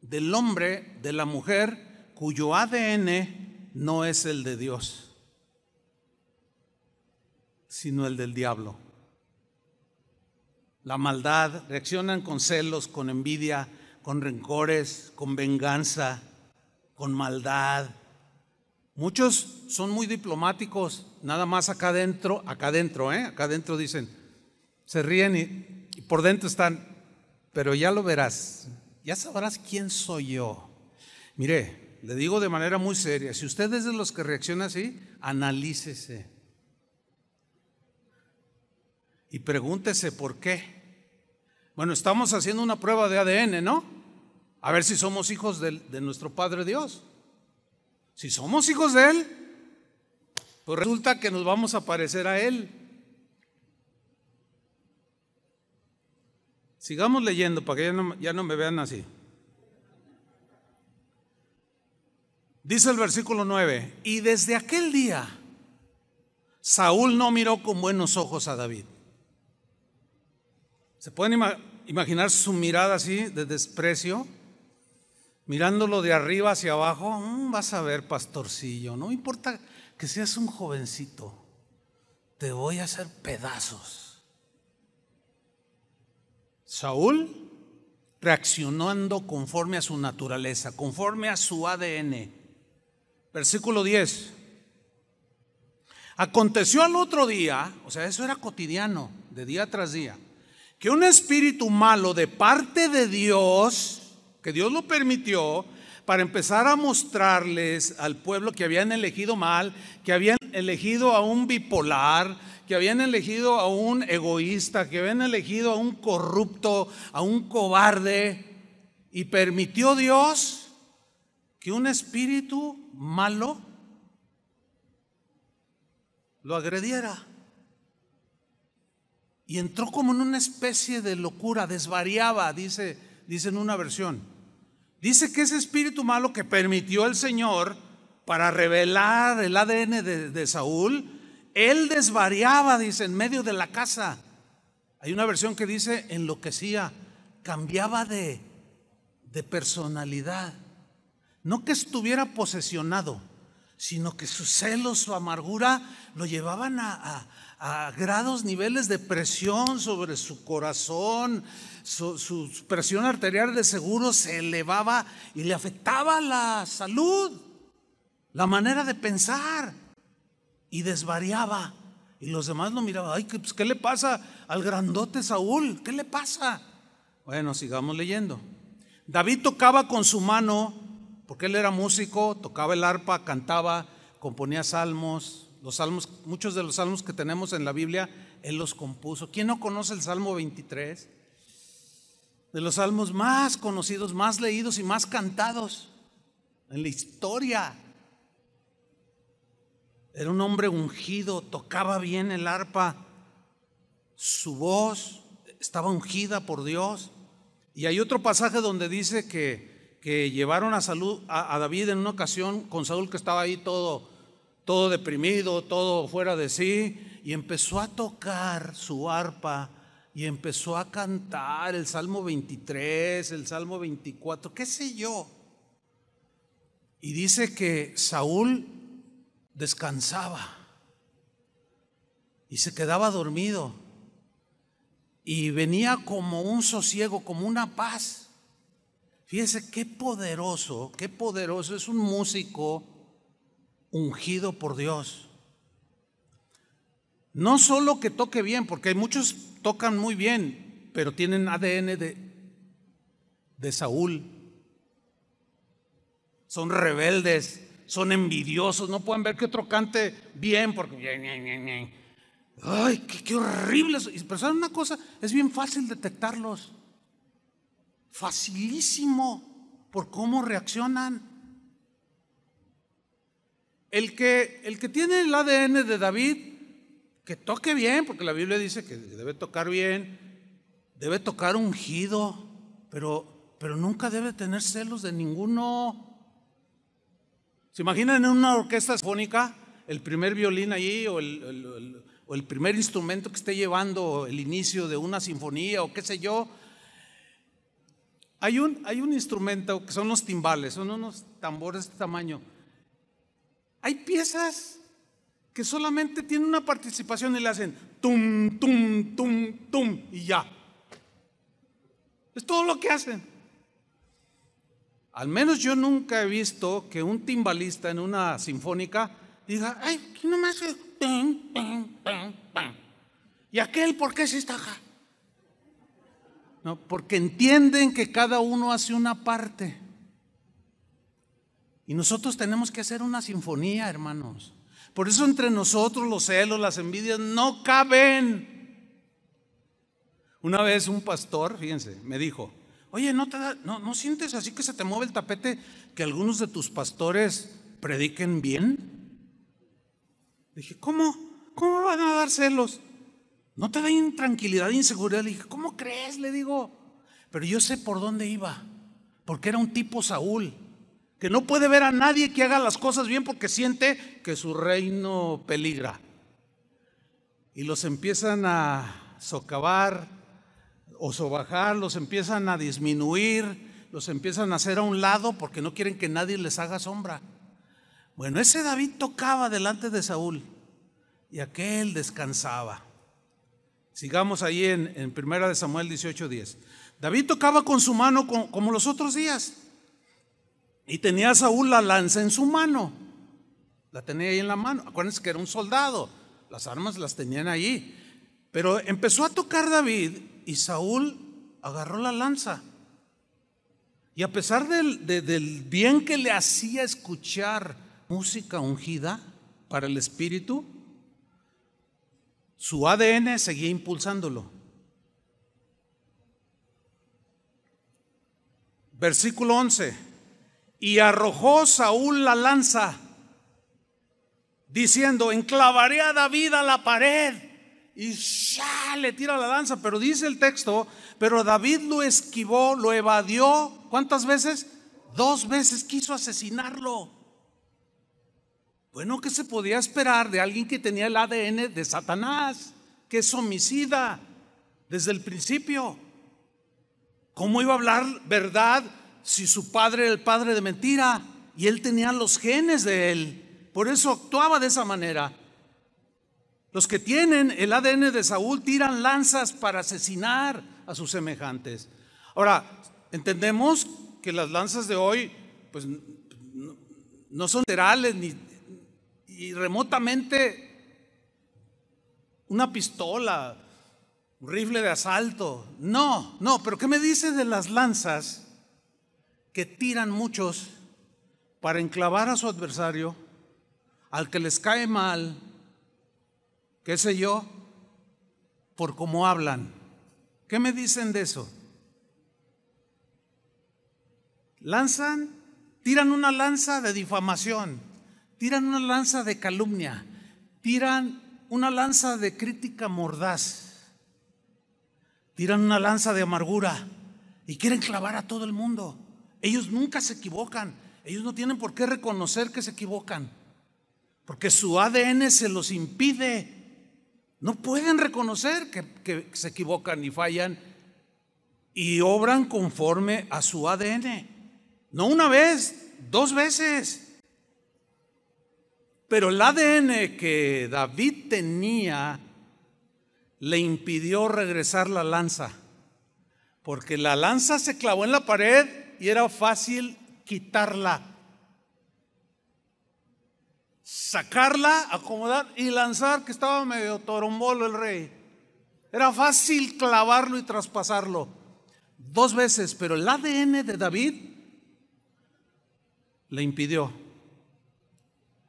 del hombre, de la mujer, cuyo ADN no es el de Dios, sino el del diablo. La maldad, reaccionan con celos, con envidia, con rencores, con venganza, con maldad. Muchos son muy diplomáticos, nada más acá adentro dicen, se ríen y por dentro están, pero ya lo verás, ya sabrás quién soy yo. Mire, le digo de manera muy seria, si usted es de los que reacciona así, analícese y pregúntese por qué. Bueno, estamos haciendo una prueba de ADN, ¿no? A ver si somos hijos de nuestro Padre Dios. Si somos hijos de Él, pues resulta que nos vamos a parecer a Él. Sigamos leyendo para que ya no me vean así. Dice el versículo 9, y desde aquel día Saúl no miró con buenos ojos a David. ¿Se pueden imaginar su mirada así de desprecio? Mirándolo de arriba hacia abajo. Vas a ver, pastorcillo, no importa que seas un jovencito, te voy a hacer pedazos. Saúl reaccionando conforme a su naturaleza, conforme a su ADN. Versículo 10. Aconteció al otro día, o sea, eso era cotidiano, de día tras día, que un espíritu malo de parte de Dios, que Dios lo permitió, para empezar a mostrarles al pueblo que habían elegido mal, que habían elegido a un bipolar, que habían elegido a un egoísta, que habían elegido a un corrupto, a un cobarde, y permitió Dios que un espíritu malo lo agrediera. Y entró como en una especie de locura, desvariaba, dice en una versión. Dice que ese espíritu malo que permitió el Señor para revelar el ADN de Saúl, él desvariaba, dice, en medio de la casa. Hay una versión que dice enloquecía, cambiaba de personalidad. No que estuviera posesionado, sino que su celo, su amargura lo llevaban a grados, niveles de presión sobre su corazón. Su presión arterial de seguro se elevaba y le afectaba la salud, la manera de pensar, y desvariaba. Y los demás lo miraban, ay, pues, ¿qué le pasa al grandote Saúl? ¿Qué le pasa? Bueno, sigamos leyendo. David tocaba con su mano, porque él era músico, tocaba el arpa, cantaba, componía salmos. Los salmos, muchos de los salmos que tenemos en la Biblia, él los compuso. ¿Quién no conoce el Salmo 23? De los salmos más conocidos, más leídos y más cantados en la historia. Era un hombre ungido, tocaba bien el arpa, su voz estaba ungida por Dios. Y hay otro pasaje donde dice que llevaron a David en una ocasión con Saúl, que estaba ahí todo deprimido, todo fuera de sí, y empezó a tocar su arpa y empezó a cantar el Salmo 23, el Salmo 24, qué sé yo. Y dice que Saúl descansaba y se quedaba dormido y venía como un sosiego, como una paz. Fíjese qué poderoso es un músico ungido por Dios. No solo que toque bien, porque hay muchos tocan muy bien, pero tienen ADN de Saúl. Son rebeldes, son envidiosos, no pueden ver que otro cante bien porque ay, qué horrible. Pero ¿saben una cosa? Es bien fácil detectarlos. Facilísimo por cómo reaccionan. El que tiene el ADN de David, que toque bien, porque la Biblia dice que debe tocar bien, debe tocar ungido, pero pero nunca debe tener celos de ninguno. ¿Se imaginan en una orquesta sinfónica el primer violín allí o el primer instrumento que esté llevando el inicio de una sinfonía o qué sé yo? Hay un instrumento que son los timbales, son unos tambores de este tamaño. Hay piezas que solamente tienen una participación y le hacen tum, tum, tum, tum y ya. Es todo lo que hacen. Al menos yo nunca he visto que un timbalista en una sinfónica diga, ay, ¿qué nomás es? ¿Y aquel por qué se está acá? No, porque entienden que cada uno hace una parte. Y nosotros tenemos que hacer una sinfonía, hermanos. Por eso entre nosotros los celos, las envidias no caben. Una vez un pastor, fíjense, me dijo, oye, ¿no sientes así que se te mueve el tapete que algunos de tus pastores prediquen bien? Dije, ¿cómo me van a dar celos? ¿No te da intranquilidad e inseguridad? Le dije, ¿cómo crees? Le digo, pero yo sé por dónde iba, porque era un tipo Saúl, que no puede ver a nadie que haga las cosas bien porque siente que su reino peligra. Y los empiezan a socavar o sobajar, los empiezan a disminuir, los empiezan a hacer a un lado porque no quieren que nadie les haga sombra. Bueno, ese David tocaba delante de Saúl y aquel descansaba. Sigamos ahí en 1 Samuel 18:10. David tocaba con su mano como los otros días. Y tenía a Saúl la lanza en su mano. La tenía ahí en la mano. Acuérdense que era un soldado. Las armas las tenían ahí. Pero empezó a tocar David y Saúl agarró la lanza. Y a pesar del bien que le hacía escuchar música ungida para el espíritu, su ADN seguía impulsándolo. Versículo 11. Y arrojó Saúl la lanza, diciendo, enclavaré a David a la pared. Y ¡sha! Le tira la lanza. Pero dice el texto, pero David lo esquivó, lo evadió. ¿Cuántas veces? 2 veces quiso asesinarlo. Bueno, ¿qué se podía esperar de alguien que tenía el ADN de Satanás, que es homicida desde el principio? ¿Cómo iba a hablar verdad si su padre era el padre de mentira y él tenía los genes de él? Por eso actuaba de esa manera. Los que tienen el ADN de Saúl tiran lanzas para asesinar a sus semejantes. Ahora, entendemos que las lanzas de hoy pues no son literales ni remotamente una pistola, un rifle de asalto. No, pero ¿qué me dice de las lanzas que tiran muchos para enclavar a su adversario, al que les cae mal, qué sé yo, por cómo hablan? ¿Qué me dicen de eso? Tiran una lanza de difamación, tiran una lanza de calumnia, tiran una lanza de crítica mordaz, tiran una lanza de amargura y quieren clavar a todo el mundo. Ellos nunca se equivocan, ellos no tienen por qué reconocer que se equivocan, porque su ADN se los impide. No pueden reconocer que se equivocan y fallan y obran conforme a su ADN. No una vez, 2 veces. Pero el ADN que David tenía le impidió regresar la lanza, porque la lanza se clavó en la pared y era fácil quitarla, sacarla, acomodar y lanzar, que estaba medio torombolo el rey. Era fácil clavarlo y traspasarlo. 2 veces, pero el ADN de David le impidió.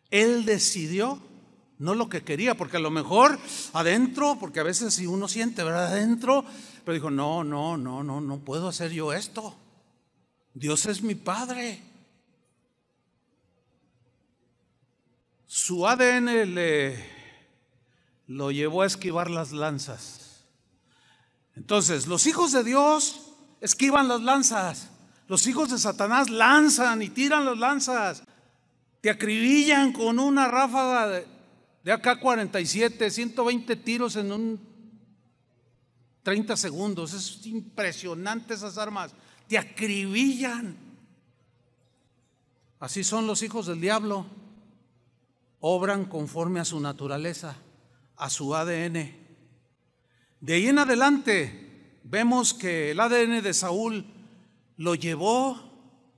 Él decidió, no lo que quería, porque a lo mejor adentro, porque a veces si uno siente, ¿verdad? Adentro, pero dijo, no puedo hacer yo esto. Dios es mi Padre. Su ADN lo llevó a esquivar las lanzas. Entonces, los hijos de Dios esquivan las lanzas, Los hijos de Satanás lanzan y tiran las lanzas, te acribillan con una ráfaga de AK-47, 120 tiros en un 30 segundos. Es impresionante esas armas, te acribillan. Así son los hijos del diablo, obran conforme a su naturaleza, a su ADN. De ahí en adelante vemos que el ADN de Saúl lo llevó,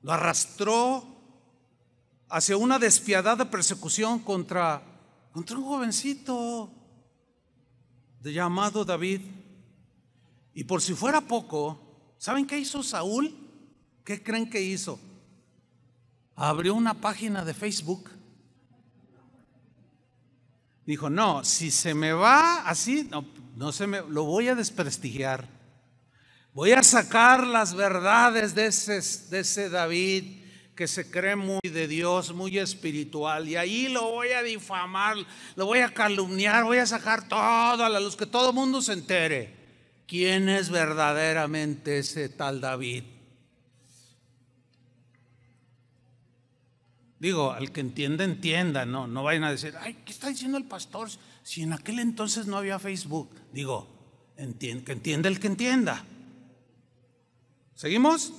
lo arrastró hacia una despiadada persecución contra un jovencito llamado David. Y por si fuera poco, ¿saben qué hizo Saúl? ¿Qué creen que hizo? Abrió una página de Facebook. Dijo, no, si se me va así, lo voy a desprestigiar. Voy a sacar las verdades de ese David que se cree muy de Dios, muy espiritual, y ahí lo voy a difamar, lo voy a calumniar, voy a sacar todo a la luz, que todo el mundo se entere quién es verdaderamente ese tal David. Digo, al que entienda, entienda, no vayan a decir, ay, ¿qué está diciendo el pastor? Si en aquel entonces no había Facebook. Digo, que entienda el que entienda. ¿Seguimos?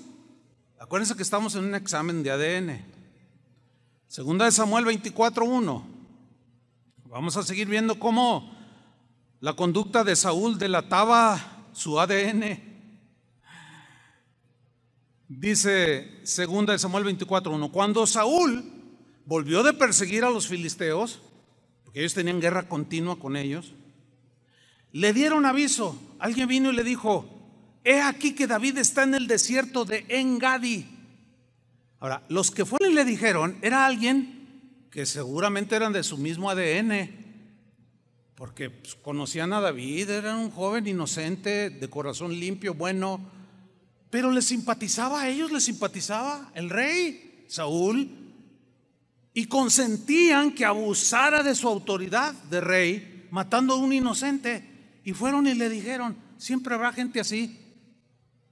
Acuérdense que estamos en un examen de ADN. Segunda de Samuel 24:1. Vamos a seguir viendo cómo la conducta de Saúl delataba su ADN. Dice segunda de Samuel 24:1. Cuando Saúl volvió de perseguir a los filisteos, porque ellos tenían guerra continua con ellos, le dieron aviso. Alguien vino y le dijo, he aquí que David está en el desierto de En-Gadi. Ahora, los que fueron y le dijeron, era alguien que seguramente eran de su mismo ADN, porque pues, conocían a David, era un joven inocente, de corazón limpio, bueno, pero les simpatizaba a ellos, les simpatizaba el rey Saúl, y consentían que abusara de su autoridad de rey, matando a un inocente. Y fueron y le dijeron, siempre habrá gente así,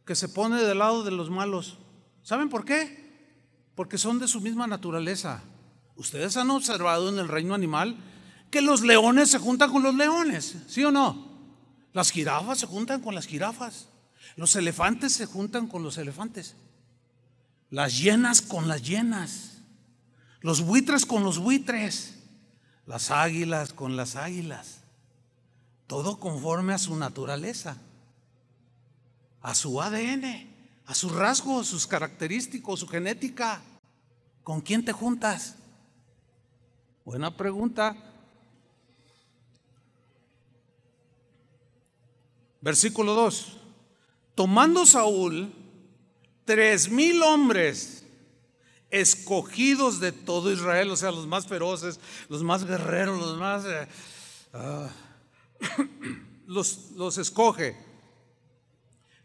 que se pone del lado de los malos. ¿Saben por qué? Porque son de su misma naturaleza. Ustedes han observado en el reino animal que los leones se juntan con los leones, ¿sí o no? Las jirafas se juntan con las jirafas, los elefantes se juntan con los elefantes, las hienas con las hienas, los buitres con los buitres, las águilas con las águilas. Todo conforme a su naturaleza, a su ADN, a sus rasgos, sus característicos, su genética. ¿Con quién te juntas? Buena pregunta. Versículo 2. Tomando Saúl 3,000 hombres escogidos de todo Israel, o sea, los más feroces, los más guerreros, los más los escoge.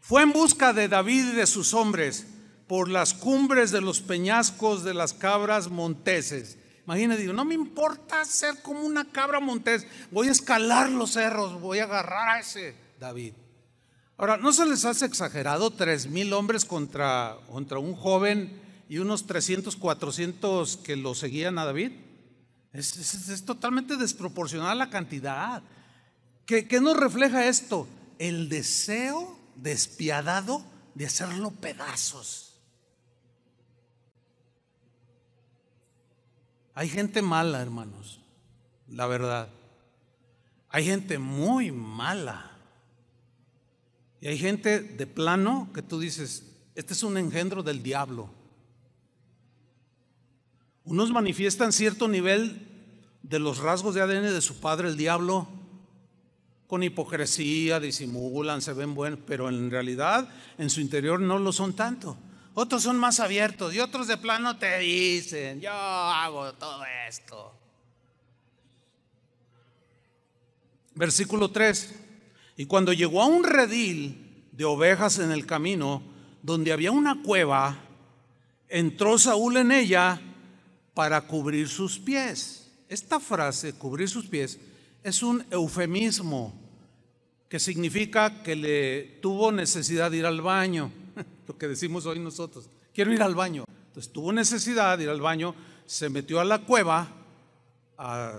Fue en busca de David y de sus hombres por las cumbres de los peñascos de las cabras monteses. Imagínate, digo, no me importa ser como una cabra montés, voy a escalar los cerros, voy a agarrar a ese David. Ahora, ¿no se les hace exagerado 3,000 hombres contra un joven y unos 300, 400 que lo seguían a David? Es totalmente desproporcional la cantidad. ¿Qué nos refleja esto? El deseo despiadado de hacerlo pedazos. Hay gente mala, hermanos, la verdad. Hay gente muy mala. Y hay gente de plano que tú dices, este es un engendro del diablo. Unos manifiestan cierto nivel de los rasgos de ADN de su padre, el diablo, con hipocresía, disimulan, se ven buenos, pero en realidad en su interior no lo son tanto. Otros son más abiertos y otros de plano te dicen, yo hago todo esto. Versículo 3. Y cuando llegó a un redil de ovejas en el camino, donde había una cueva, entró Saúl en ella para cubrir sus pies. Esta frase, cubrir sus pies, es un eufemismo que significa que le tuvo necesidad de ir al baño, lo que decimos hoy nosotros. quiero ir al baño. Entonces tuvo necesidad de ir al baño, se metió a la cueva a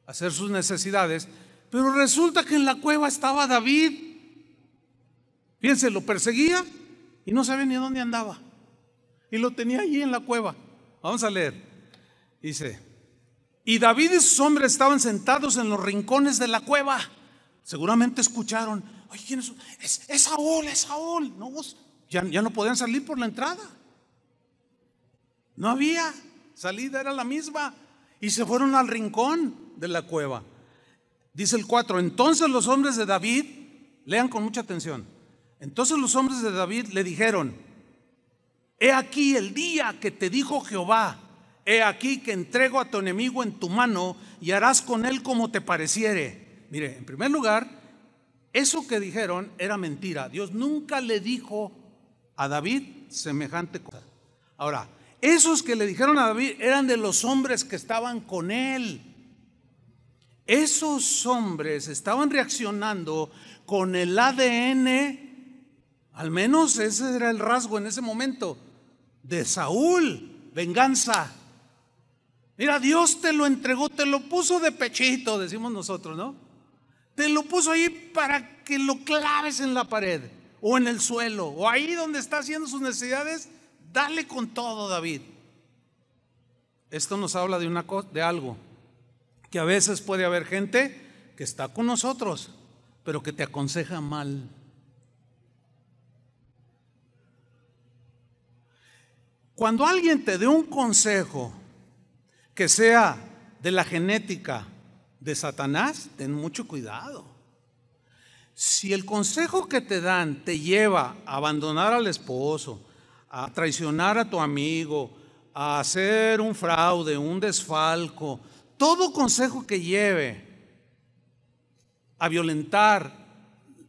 hacer sus necesidades, pero resulta que en la cueva estaba David. Fíjense, lo perseguía y no sabía ni dónde andaba. Y lo tenía allí en la cueva. Vamos a leer. Dice: y David y sus hombres estaban sentados en los rincones de la cueva. Seguramente escucharon: oye, ¿quién es? Es Saúl, es Saúl. No, ya no podían salir por la entrada. No había salida, era la misma. Y se fueron al rincón de la cueva. Dice el 4: entonces los hombres de David, lean con mucha atención. Entonces los hombres de David le dijeron: he aquí el día que te dijo Jehová, he aquí que entrego a tu enemigo en tu mano y harás con él como te pareciere. Mire, en primer lugar, eso que dijeron era mentira. Dios nunca le dijo a David semejante cosa. Ahora, esos que le dijeron a David eran de los hombres que estaban con él. Esos hombres estaban reaccionando con el ADN, al menos ese era el rasgo en ese momento, de Saúl: venganza. Mira, Dios te lo entregó, te lo puso de pechito, decimos nosotros, ¿no? Te lo puso ahí para que lo claves en la pared o en el suelo o ahí donde está haciendo sus necesidades. Dale con todo, David. Esto nos habla de algo, que a veces puede haber gente que está con nosotros, pero que te aconseja mal. Cuando alguien te dé un consejo que sea de la genética de Satanás, ten mucho cuidado. Si el consejo que te dan te lleva a abandonar al esposo, a traicionar a tu amigo, a hacer un fraude, un desfalco, todo consejo que lleve a violentar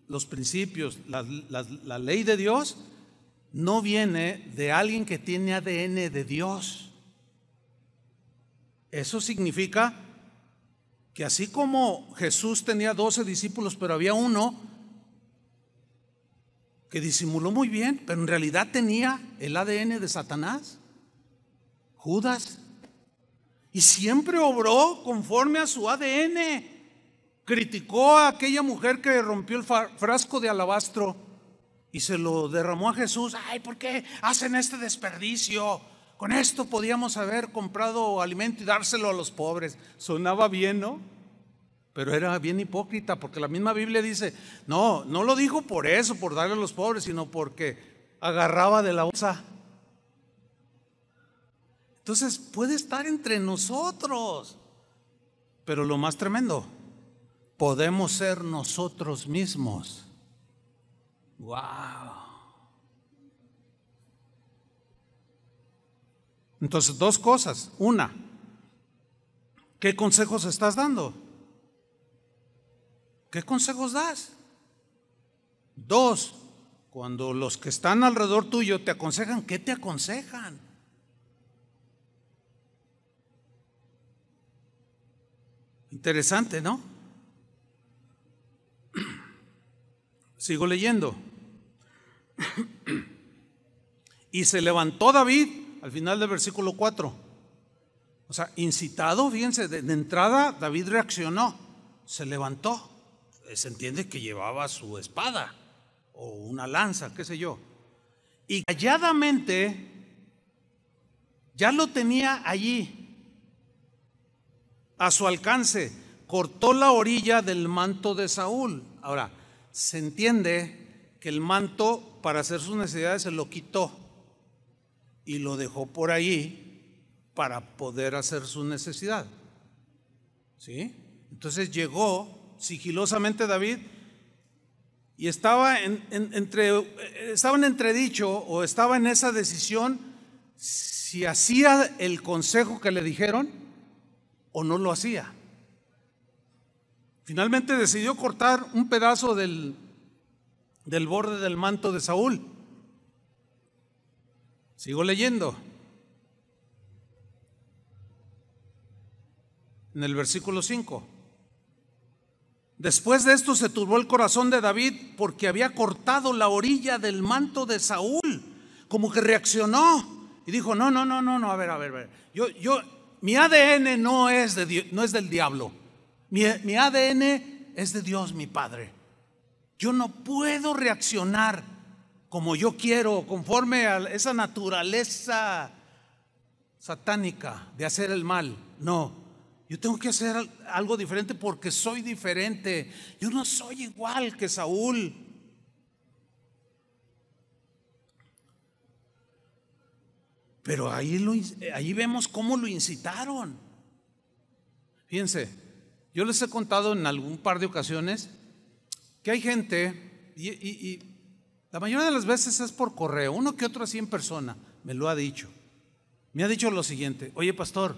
los principios, la ley de Dios, no viene de alguien que tiene ADN de Dios. Eso significa que así como Jesús tenía 12 discípulos, pero había uno que disimuló muy bien, pero en realidad tenía el ADN de Satanás, Judas, y siempre obró conforme a su ADN. Criticó a aquella mujer que rompió el frasco de alabastro y se lo derramó a Jesús. Ay, ¿por qué hacen este desperdicio? Con esto podíamos haber comprado alimento y dárselo a los pobres. Sonaba bien, ¿no? Pero era bien hipócrita, porque la misma Biblia dice: no lo dijo por eso, por darle a los pobres, sino porque agarraba de la bolsa. Entonces puede estar entre nosotros, pero lo más tremendo, podemos ser nosotros mismos. ¡Wow! Entonces, dos cosas. Una, ¿qué consejos estás dando? ¿Qué consejos das? Dos, cuando los que están alrededor tuyo te aconsejan, ¿qué te aconsejan? Interesante, ¿no? Sigo leyendo. Y se levantó David, al final del versículo 4. O sea, incitado, fíjense, de entrada David reaccionó, se levantó. Se entiende que llevaba su espada o una lanza, qué sé yo. Y calladamente ya lo tenía allí, a su alcance. Cortó la orilla del manto de Saúl. Ahora, se entiende que el manto para hacer sus necesidades se lo quitó y lo dejó por ahí para poder hacer su necesidad. ¿Sí? Entonces llegó sigilosamente David y estaba en entredicho, o estaba en esa decisión si hacía el consejo que le dijeron o no lo hacía. Finalmente decidió cortar un pedazo del borde del manto de Saúl. Sigo leyendo. En el versículo 5. Después de esto se turbó el corazón de David porque había cortado la orilla del manto de Saúl, como que reaccionó y dijo, no, a ver. Mi ADN no es del diablo. Mi ADN es de Dios, mi Padre. Yo no puedo reaccionar como yo quiero, conforme a esa naturaleza satánica de hacer el mal. No, yo tengo que hacer algo diferente porque soy diferente. Yo no soy igual que Saúl. Pero ahí vemos cómo lo incitaron. Fíjense, yo les he contado en algún par de ocasiones que hay gente, y la mayoría de las veces es por correo, uno que otro así en persona, me lo ha dicho. Me ha dicho lo siguiente: oye, pastor,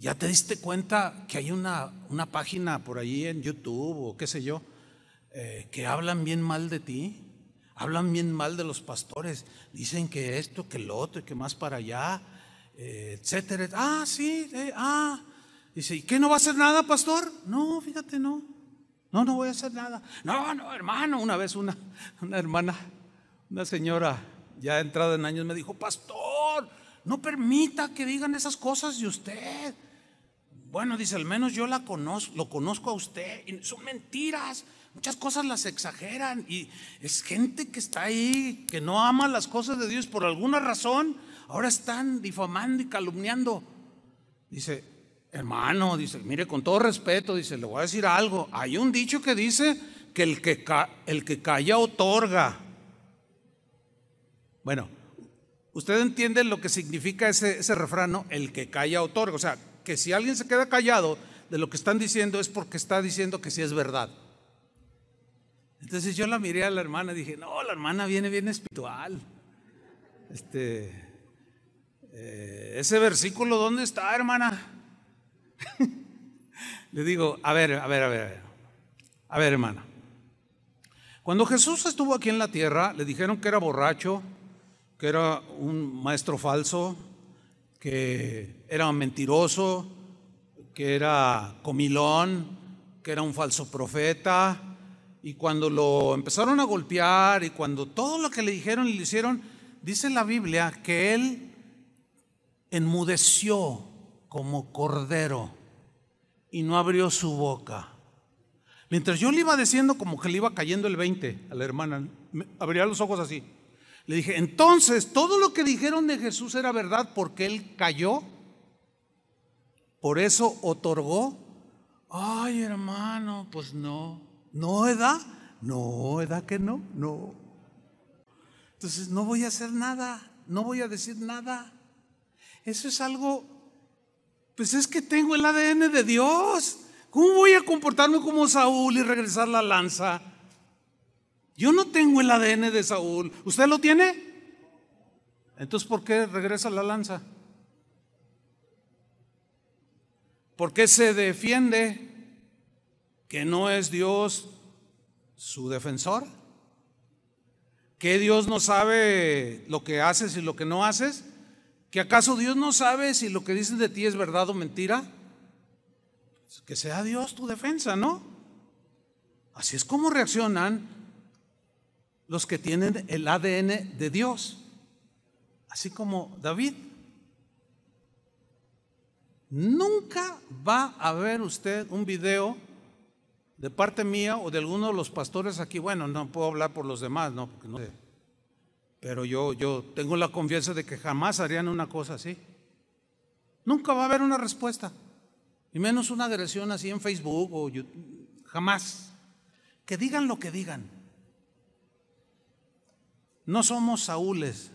¿ya te diste cuenta que hay una página por ahí en YouTube o qué sé yo, que hablan bien mal de ti? Hablan bien mal de los pastores, dicen que esto, que lo otro, y que más para allá, etcétera. Ah, sí, dice, ¿y qué, no va a hacer nada, pastor? No, fíjate, no voy a hacer nada. No, hermano, una vez una hermana, una señora ya entrada en años me dijo, pastor, no permita que digan esas cosas de usted. Bueno, dice, al menos yo lo conozco a usted, y son mentiras. Muchas cosas las exageran y es gente que está ahí, que no ama las cosas de Dios por alguna razón. Ahora están difamando y calumniando. Dice, hermano, dice, mire, con todo respeto, dice, le voy a decir algo. Hay un dicho que dice que el que calla otorga. Bueno, usted entiende lo que significa ese refrán, ¿no? El que calla otorga. O sea, que si alguien se queda callado de lo que están diciendo es porque está diciendo que sí es verdad. Entonces yo la miré a la hermana y dije, no, la hermana viene bien espiritual. Ese versículo, ¿dónde está, hermana? Le digo, a ver, hermana. Cuando Jesús estuvo aquí en la tierra, le dijeron que era borracho, que era un maestro falso, que era mentiroso, que era comilón, que era un falso profeta. Y cuando lo empezaron a golpear y cuando todo lo que le dijeron y le hicieron, dice la Biblia que él enmudeció como cordero y no abrió su boca. Mientras yo le iba diciendo, como que le iba cayendo el 20 a la hermana, abría los ojos así. Le dije, entonces todo lo que dijeron de Jesús era verdad porque él cayó, por eso otorgó. Ay, hermano, pues no. No, ¿verdad? No, ¿verdad que no? No. Entonces no voy a hacer nada, no voy a decir nada. Eso es algo, pues es que tengo el ADN de Dios. ¿Cómo voy a comportarme como Saúl y regresar la lanza? Yo no tengo el ADN de Saúl. ¿Usted lo tiene? Entonces, ¿por qué regresa la lanza? ¿Por qué se defiende? ¿Que no es Dios su defensor? ¿Que Dios no sabe lo que haces y lo que no haces? ¿Que acaso Dios no sabe si lo que dicen de ti es verdad o mentira? Que sea Dios tu defensa, ¿no? Así es como reaccionan los que tienen el ADN de Dios. Así como David. Nunca va a ver usted un video de parte mía o de alguno de los pastores aquí. Bueno, no puedo hablar por los demás, no, porque no sé. Pero yo tengo la confianza de que jamás harían una cosa así. Nunca va a haber una respuesta, y menos una agresión así en Facebook o YouTube. Jamás. Que digan lo que digan. No somos Saúles.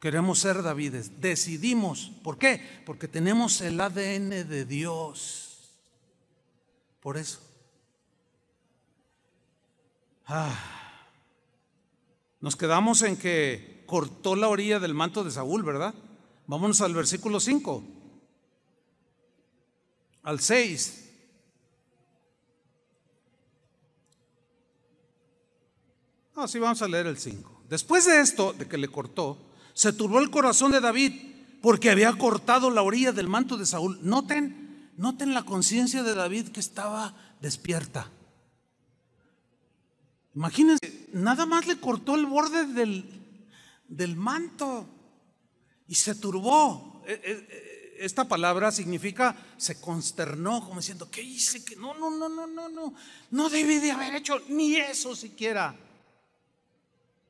Queremos ser Davides. Decidimos. ¿Por qué? Porque tenemos el ADN de Dios. Por eso. Nos quedamos en que cortó la orilla del manto de Saúl, ¿verdad? Vámonos al versículo 5. Al 6. No, sí, vamos a leer el 5. Después de esto, de que le cortó, se turbó el corazón de David porque había cortado la orilla del manto de Saúl. Noten la conciencia de David, que estaba despierta. Imagínense, nada más le cortó el borde del manto y se turbó. Esta palabra significa se consternó, como diciendo, ¿qué hice? Que no debí de haber hecho ni eso siquiera.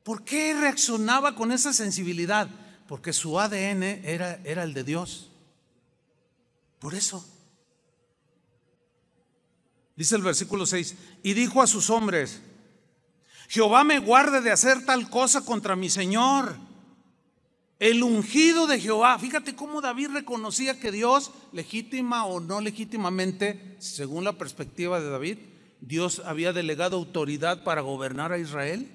¿Por qué reaccionaba con esa sensibilidad? Porque su ADN era el de Dios. Por eso. Dice el versículo 6, y dijo a sus hombres, Jehová me guarde de hacer tal cosa contra mi Señor, el ungido de Jehová. Fíjate cómo David reconocía que Dios, legítima o no legítimamente, según la perspectiva de David, Dios había delegado autoridad para gobernar a Israel.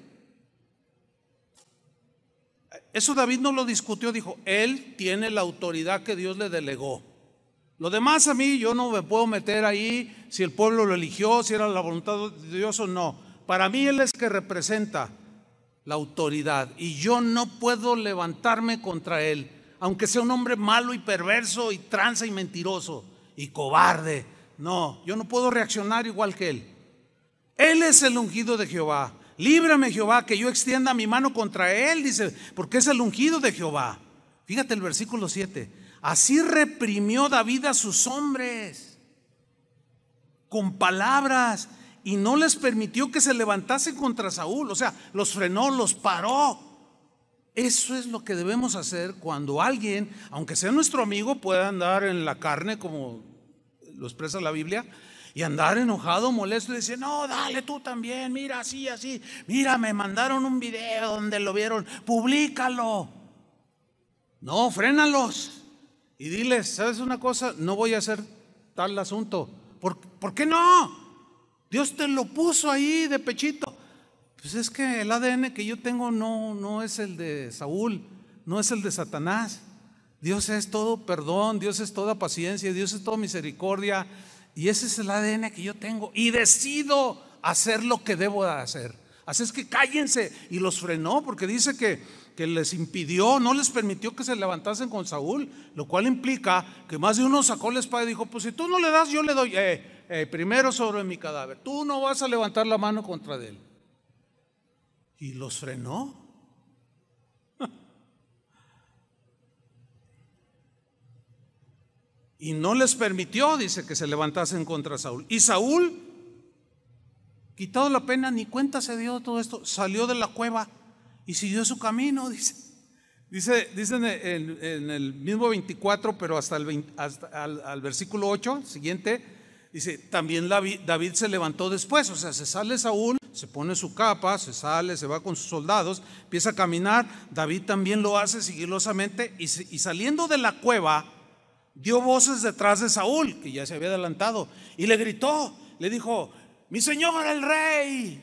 Eso David no lo discutió, dijo, él tiene la autoridad que Dios le delegó. Lo demás a mí, yo no me puedo meter ahí si el pueblo lo eligió, si era la voluntad de Dios o no. Para mí él es que representa la autoridad y yo no puedo levantarme contra él, aunque sea un hombre malo y perverso y tranza y mentiroso y cobarde. No, yo no puedo reaccionar igual que él. Él es el ungido de Jehová. Líbrame, Jehová, que yo extienda mi mano contra él, dice, porque es el ungido de Jehová. Fíjate el versículo 7. Así reprimió David a sus hombres con palabras y no les permitió que se levantasen contra Saúl. O sea, los frenó, los paró. Eso es lo que debemos hacer cuando alguien, aunque sea nuestro amigo, pueda andar en la carne, como lo expresa la Biblia, y andar enojado, molesto y decir, no, dale tú también, mira, así, así, mira, me mandaron un video donde lo vieron, públicalo. No, frénalos y diles, ¿sabes una cosa? No voy a hacer tal asunto. ¿Por qué no? Dios te lo puso ahí de pechito. Pues es que el ADN que yo tengo no es el de Saúl, no es el de Satanás. Dios es todo perdón, Dios es toda paciencia, Dios es toda misericordia. Y ese es el ADN que yo tengo y decido hacer lo que debo de hacer. Así es que cállense. Y los frenó porque dice que les impidió, no les permitió que se levantasen con Saúl, lo cual implica que más de uno sacó la espada y dijo, pues si tú no le das, yo le doy. Primero sobre mi cadáver, tú no vas a levantar la mano contra él. Y los frenó. Y no les permitió, dice, que se levantasen contra Saúl. Y Saúl, quitado la pena, ni cuenta se dio de todo esto, salió de la cueva y siguió su camino, dice en el mismo 24, pero hasta al versículo 8 siguiente, dice, también David se levantó después. O sea, se sale Saúl, se pone su capa, se sale, se va con sus soldados, empieza a caminar. David también lo hace sigilosamente y saliendo de la cueva, dio voces detrás de Saúl, que ya se había adelantado, y le gritó, le dijo, mi señor el rey.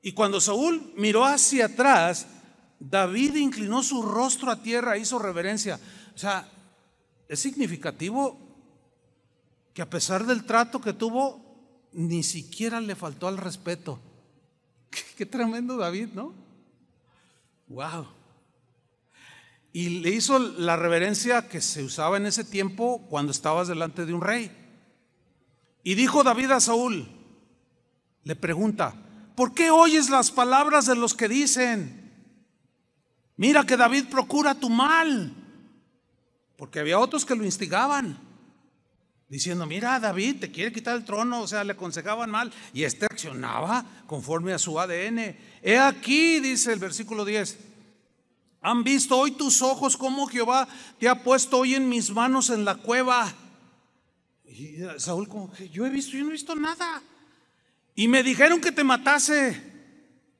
Y cuando Saúl miró hacia atrás, David inclinó su rostro a tierra, hizo reverencia. O sea, es significativo que a pesar del trato que tuvo, ni siquiera le faltó al respeto. Qué tremendo David, ¿no? Wow. Y le hizo la reverencia que se usaba en ese tiempo cuando estabas delante de un rey. Y dijo David a Saúl, le pregunta, ¿por qué oyes las palabras de los que dicen? Mira que David procura tu mal. Porque había otros que lo instigaban, diciendo, mira, David te quiere quitar el trono. O sea, le aconsejaban mal y este accionaba conforme a su ADN. He aquí, dice el versículo 10, han visto hoy tus ojos cómo Jehová te ha puesto hoy en mis manos en la cueva. Y Saúl como que yo no he visto nada. Y me dijeron que te matase.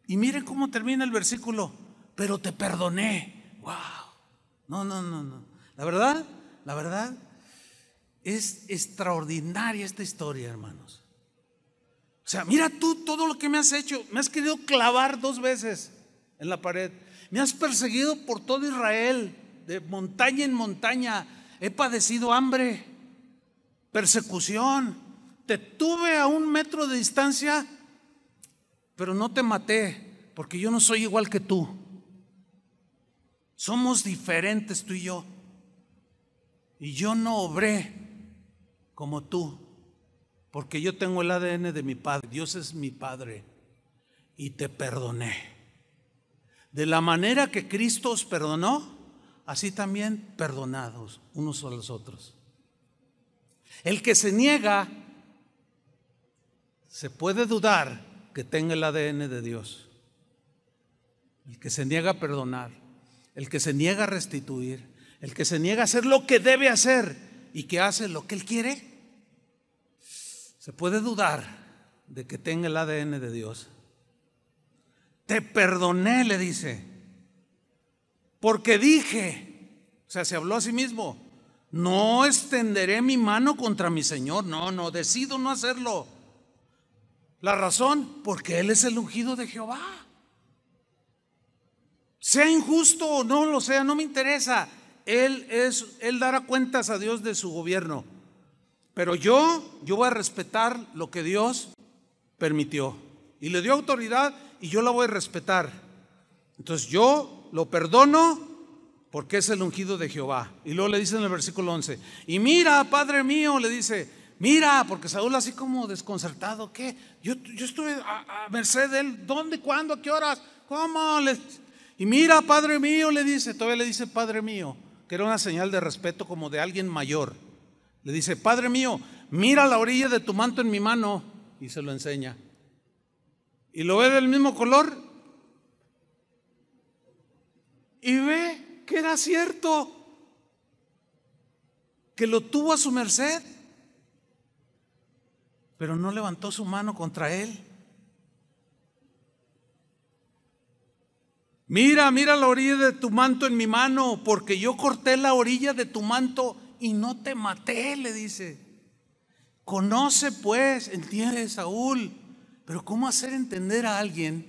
Y miren cómo termina el versículo, pero te perdoné. Wow. No. La verdad es extraordinaria esta historia, hermanos. O sea, mira tú todo lo que me has hecho. Me has querido clavar 2 veces en la pared. Me has perseguido por todo Israel, de montaña en montaña. He padecido hambre, persecución. Te tuve a 1 metro de distancia, pero no te maté, porque yo no soy igual que tú. Somos diferentes tú y yo. Y yo no obré como tú, porque yo tengo el ADN de mi padre. Dios es mi padre y te perdoné. De la manera que Cristo os perdonó, así también perdonados unos a los otros. El que se niega, se puede dudar que tenga el ADN de Dios. El que se niega a perdonar, el que se niega a restituir, el que se niega a hacer lo que debe hacer y que hace lo que él quiere, se puede dudar de que tenga el ADN de Dios. Te perdoné, le dice, porque dije, o sea, se habló a sí mismo, no extenderé mi mano contra mi Señor. No, decido no hacerlo. La razón, porque Él es el ungido de Jehová. Sea injusto o no lo sea, no me interesa. Él dará cuentas a Dios de su gobierno. Pero yo voy a respetar lo que Dios permitió. Y le dio autoridad y yo la voy a respetar. Entonces yo lo perdono porque es el ungido de Jehová. Y luego le dice en el versículo 11, y mira, Padre mío, le dice, mira, porque Saúl así como desconcertado, ¿qué? Yo estuve a merced de él, ¿dónde, cuándo, a qué horas? ¿Cómo? Y mira, Padre mío, le dice, todavía le dice Padre mío, que era una señal de respeto como de alguien mayor. Le dice, Padre mío, mira la orilla de tu manto en mi mano, y se lo enseña. Y lo ve del mismo color y ve que era cierto, que lo tuvo a su merced, pero no levantó su mano contra él. Mira la orilla de tu manto en mi mano, porque yo corté la orilla de tu manto y no te maté, le dice. Conoce pues, entiende Saúl, pero ¿cómo hacer entender a alguien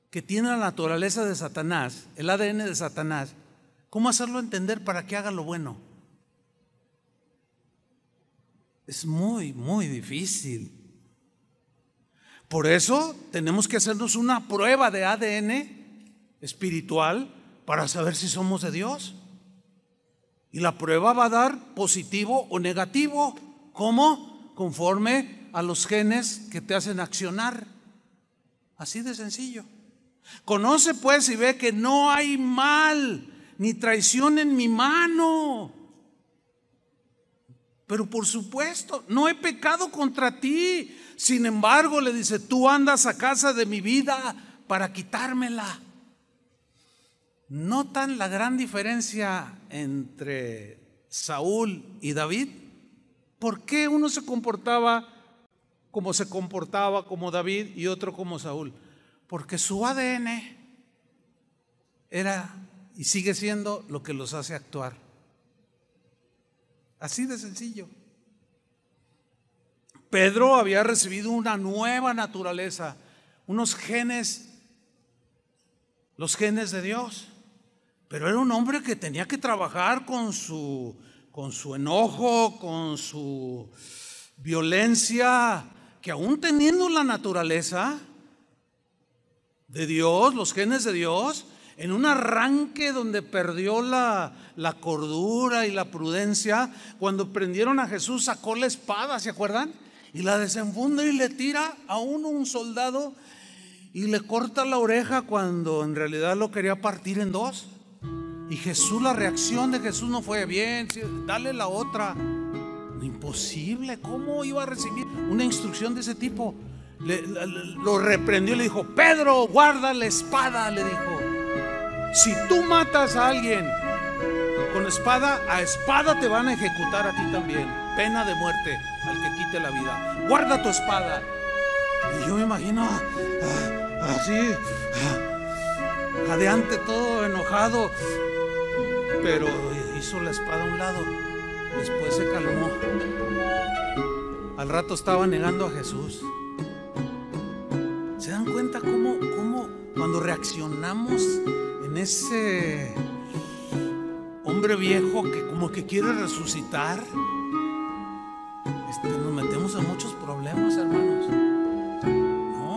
que tiene la naturaleza de Satanás, el ADN de Satanás? ¿Cómo hacerlo entender para que haga lo bueno? Es muy, muy difícil. Por eso tenemos que hacernos una prueba de ADN espiritual para saber si somos de Dios. Y la prueba va a dar positivo o negativo. ¿Cómo? Conforme a los genes que te hacen accionar. Así de sencillo. Conoce pues y ve que no hay mal ni traición en mi mano. Pero por supuesto, no he pecado contra ti. Sin embargo, le dice, tú andas a casa de mi vida para quitármela. ¿Notan la gran diferencia entre Saúl y David? ¿Por qué uno se comportaba como David y otro como Saúl? Porque su ADN era y sigue siendo lo que los hace actuar. Así de sencillo. Pedro había recibido una nueva naturaleza, unos genes, los genes de Dios. Pero era un hombre que tenía que trabajar con su enojo, con su violencia, que aún teniendo la naturaleza de Dios, los genes de Dios, en un arranque donde perdió la cordura y la prudencia, cuando prendieron a Jesús sacó la espada, ¿se acuerdan? Y la desenfunda y le tira a un soldado y le corta la oreja cuando en realidad lo quería partir en dos. Y Jesús, la reacción de Jesús no fue bien, dale la otra. Imposible, ¿cómo iba a recibir una instrucción de ese tipo? Lo reprendió y le dijo, Pedro, guarda la espada, le dijo. Si tú matas a alguien con espada, a espada te van a ejecutar a ti también. Pena de muerte al que quite la vida. Guarda tu espada. Y yo me imagino así, jadeante, todo enojado, pero hizo la espada a un lado. Después se calmó. Al rato estaba negando a Jesús. ¿Se dan cuenta cómo cuando reaccionamos en ese hombre viejo que como que quiere resucitar, nos metemos en muchos problemas, hermanos?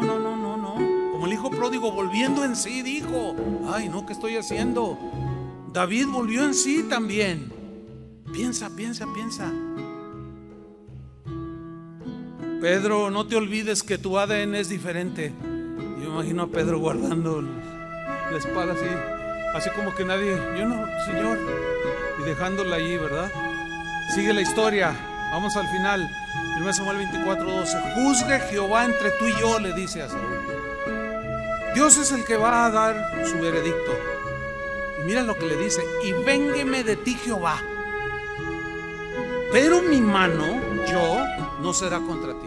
No. Como el hijo pródigo volviendo en sí dijo, ay no, ¿qué estoy haciendo? David volvió en sí también. Piensa. Pedro, no te olvides que tu ADN es diferente. Yo imagino a Pedro guardando la espada así como que nadie, yo no, Señor, y dejándola allí, ¿verdad? Sigue la historia, vamos al final. 1 Samuel 24:12. Juzgue Jehová entre tú y yo, le dice a Saúl. Dios es el que va a dar su veredicto. Y mira lo que le dice: y véngueme de ti, Jehová, pero mi mano, yo, no será contra ti.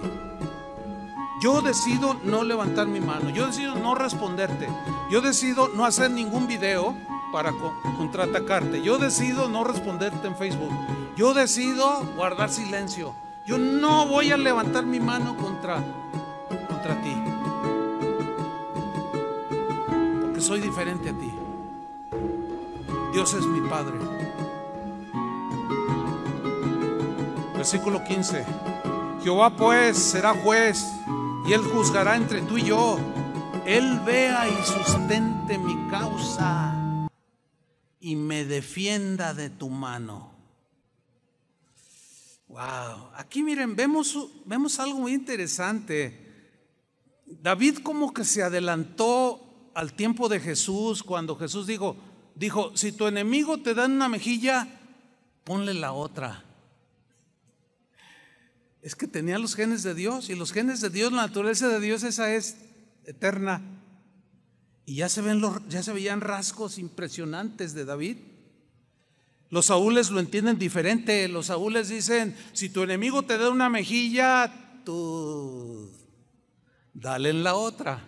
Yo decido no levantar mi mano, yo decido no responderte, yo decido no hacer ningún video para contraatacarte, yo decido no responderte en Facebook, yo decido guardar silencio. Yo no voy a levantar mi mano contra ti, porque soy diferente a ti. Dios es mi Padre. Versículo 15. Jehová pues será juez, y Él juzgará entre tú y yo. Él vea y sustente mi causa, y me defienda de tu mano. Wow, aquí miren, vemos algo muy interesante. David como que se adelantó al tiempo de Jesús, cuando Jesús dijo, si tu enemigo te da una mejilla, ponle la otra. Es que tenía los genes de Dios, y los genes de Dios, la naturaleza de Dios, esa es eterna. Y ya se veían rasgos impresionantes de David. Los saúles lo entienden diferente. Los saúles dicen: si tu enemigo te da una mejilla, tú dale en la otra,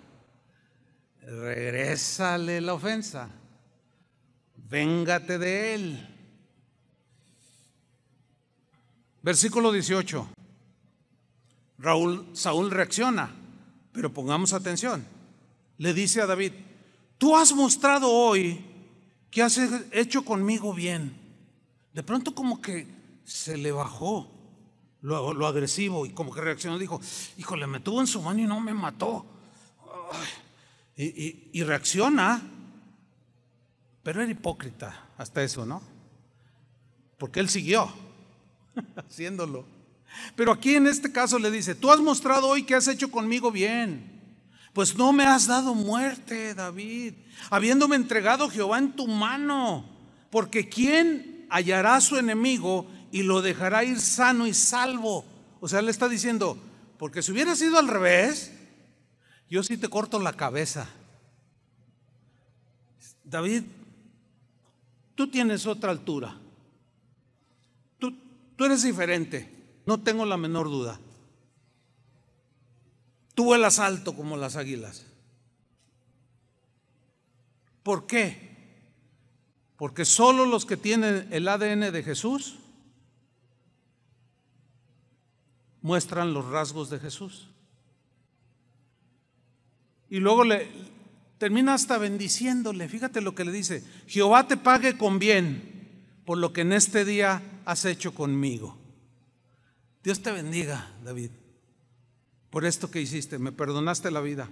regrésale la ofensa, véngate de él. Versículo 18. Saúl reacciona, pero pongamos atención. Le dice a David: tú has mostrado hoy que has hecho conmigo bien. De pronto como que se le bajó lo agresivo, y como que reaccionó, dijo: híjole, me tuvo en su mano y no me mató. Y reacciona, pero era hipócrita hasta eso, ¿no? Porque él siguió haciéndolo. Pero aquí en este caso le dice: tú has mostrado hoy que has hecho conmigo bien, pues no me has dado muerte, David, habiéndome entregado Jehová en tu mano. Porque ¿quién hallará a su enemigo y lo dejará ir sano y salvo? O sea, le está diciendo: porque si hubiera sido al revés, yo sí te corto la cabeza. David, tú tienes otra altura, tú eres diferente, no tengo la menor duda. Tú vuelas alto como las águilas. ¿Por qué? Porque solo los que tienen el ADN de Jesús muestran los rasgos de Jesús. Y luego termina hasta bendiciéndole. Fíjate lo que le dice: Jehová te pague con bien por lo que en este día has hecho conmigo. Dios te bendiga, David, por esto que hiciste, me perdonaste la vida.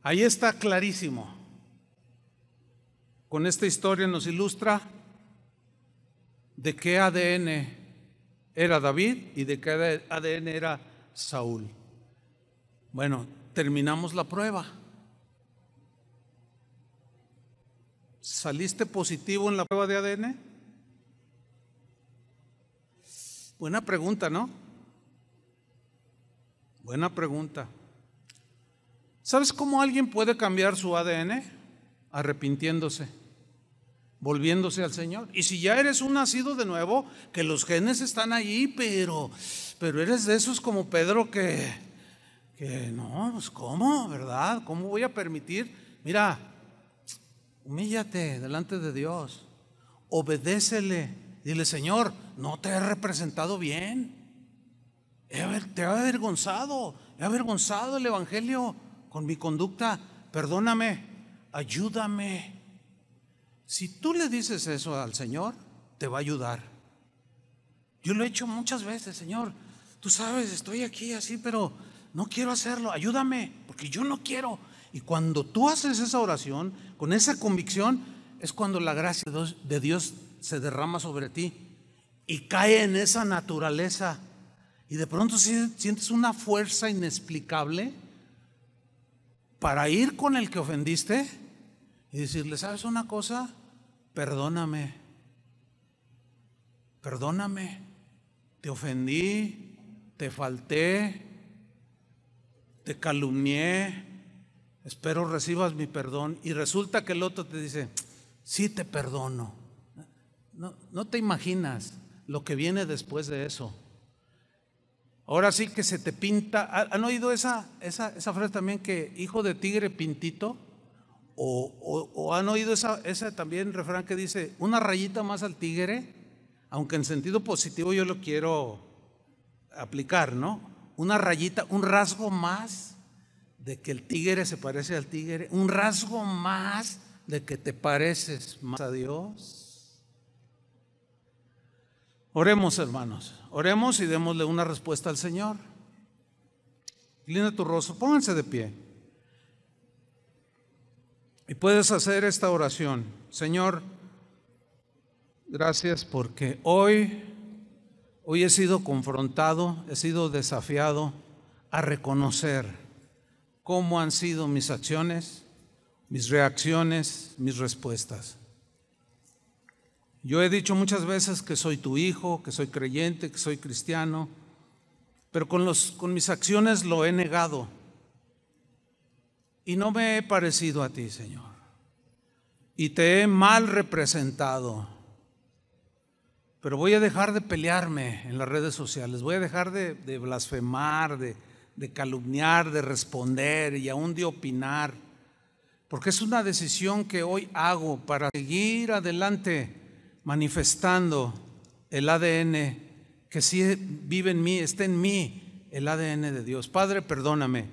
Ahí está clarísimo. Con esta historia nos ilustra de qué ADN era David y de qué ADN era Saúl. Bueno, terminamos la prueba. ¿Saliste positivo en la prueba de ADN? Buena pregunta, ¿no? Buena pregunta. ¿Sabes cómo alguien puede cambiar su ADN? Arrepintiéndose, volviéndose al Señor. Y si ya eres un nacido de nuevo, que los genes están allí, pero eres de esos como Pedro que no, pues ¿cómo? ¿Verdad? ¿Cómo voy a permitir? Mira, humíllate delante de Dios, obedécele, dile: Señor, no te he representado bien, te he avergonzado el Evangelio con mi conducta, perdóname, ayúdame. Si tú le dices eso al Señor, te va a ayudar. Yo lo he hecho muchas veces: Señor, tú sabes, estoy aquí así, pero no quiero hacerlo, ayúdame, porque yo no quiero. Y cuando tú haces esa oración con esa convicción, es cuando la gracia de Dios se derrama sobre ti y cae en esa naturaleza Y de pronto sientes una fuerza inexplicable para ir con el que ofendiste y decirle, ¿sabes una cosa? Perdóname, te ofendí, te falté, te calumnié, espero recibas mi perdón. Y resulta que el otro te dice, sí te perdono. No te imaginas lo que viene después de eso. Ahora sí que se te pinta. ¿Han oído esa frase también, que hijo de tigre pintito? O han oído esa también refrán que dice, una rayita más al tigre, aunque en sentido positivo yo lo quiero aplicar, ¿no? Una rayita, un rasgo más de que el tigre se parece al tigre, un rasgo más de que te pareces más a Dios. Oremos, hermanos, oremos y démosle una respuesta al Señor. Inclina tu rostro, pónganse de pie. Y puedes hacer esta oración. Señor, gracias porque hoy he sido confrontado, he sido desafiado a reconocer cómo han sido mis acciones, mis reacciones, mis respuestas. Yo he dicho muchas veces que soy tu hijo, que soy creyente, que soy cristiano, pero con mis acciones lo he negado y no me he parecido a ti, Señor, y te he mal representado. Pero voy a dejar de pelearme en las redes sociales, voy a dejar de blasfemar, de calumniar, de responder y aún de opinar, porque es una decisión que hoy hago para seguir adelante manifestando el ADN que sí vive en mí, está en mí, el ADN de Dios. Padre, perdóname.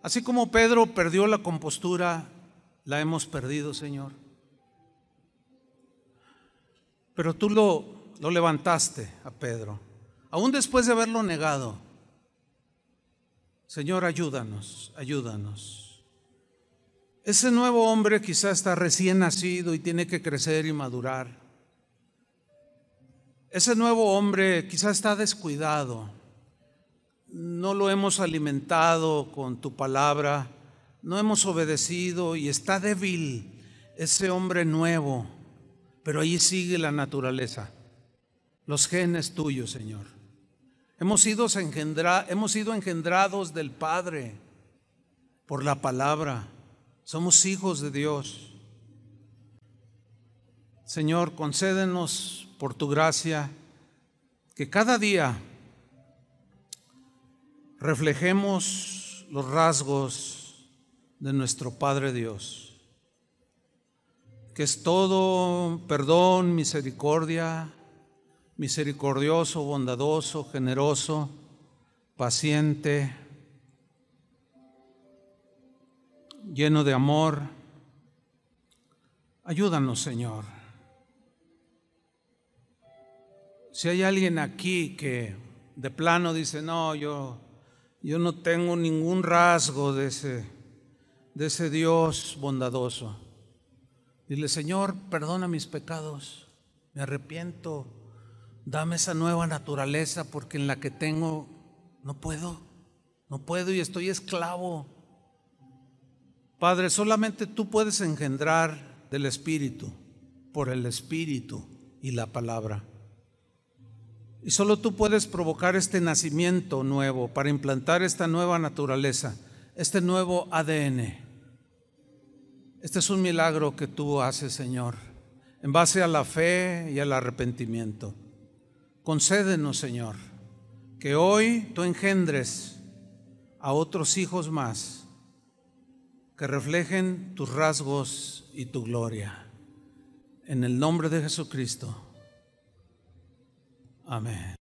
Así como Pedro perdió la compostura, la hemos perdido, Señor. Pero tú lo levantaste a Pedro, aún después de haberlo negado. Señor, ayúdanos. Ese nuevo hombre quizás está recién nacido y tiene que crecer y madurar. Ese nuevo hombre quizás está descuidado, no lo hemos alimentado con tu palabra, no hemos obedecido y está débil ese hombre nuevo, pero ahí sigue la naturaleza, los genes tuyos, Señor. Hemos sido engendrados del Padre por la palabra, somos hijos de Dios. Señor, concédenos por tu gracia que cada día reflejemos los rasgos de nuestro Padre Dios, que es todo perdón, misericordia, misericordioso, bondadoso, generoso, paciente, lleno de amor. Ayúdanos, Señor. Si hay alguien aquí que de plano dice, no, yo no tengo ningún rasgo de ese Dios bondadoso, dile, Señor, perdona mis pecados, me arrepiento, dame esa nueva naturaleza porque en la que tengo no puedo y estoy esclavo. Padre, solamente tú puedes engendrar del Espíritu, por el Espíritu y la palabra. Y solo tú puedes provocar este nacimiento nuevo para implantar esta nueva naturaleza, este nuevo ADN. Este es un milagro que tú haces, Señor, en base a la fe y al arrepentimiento. Concédenos, Señor, que hoy tú engendres a otros hijos más que reflejen tus rasgos y tu gloria. En el nombre de Jesucristo. Amén.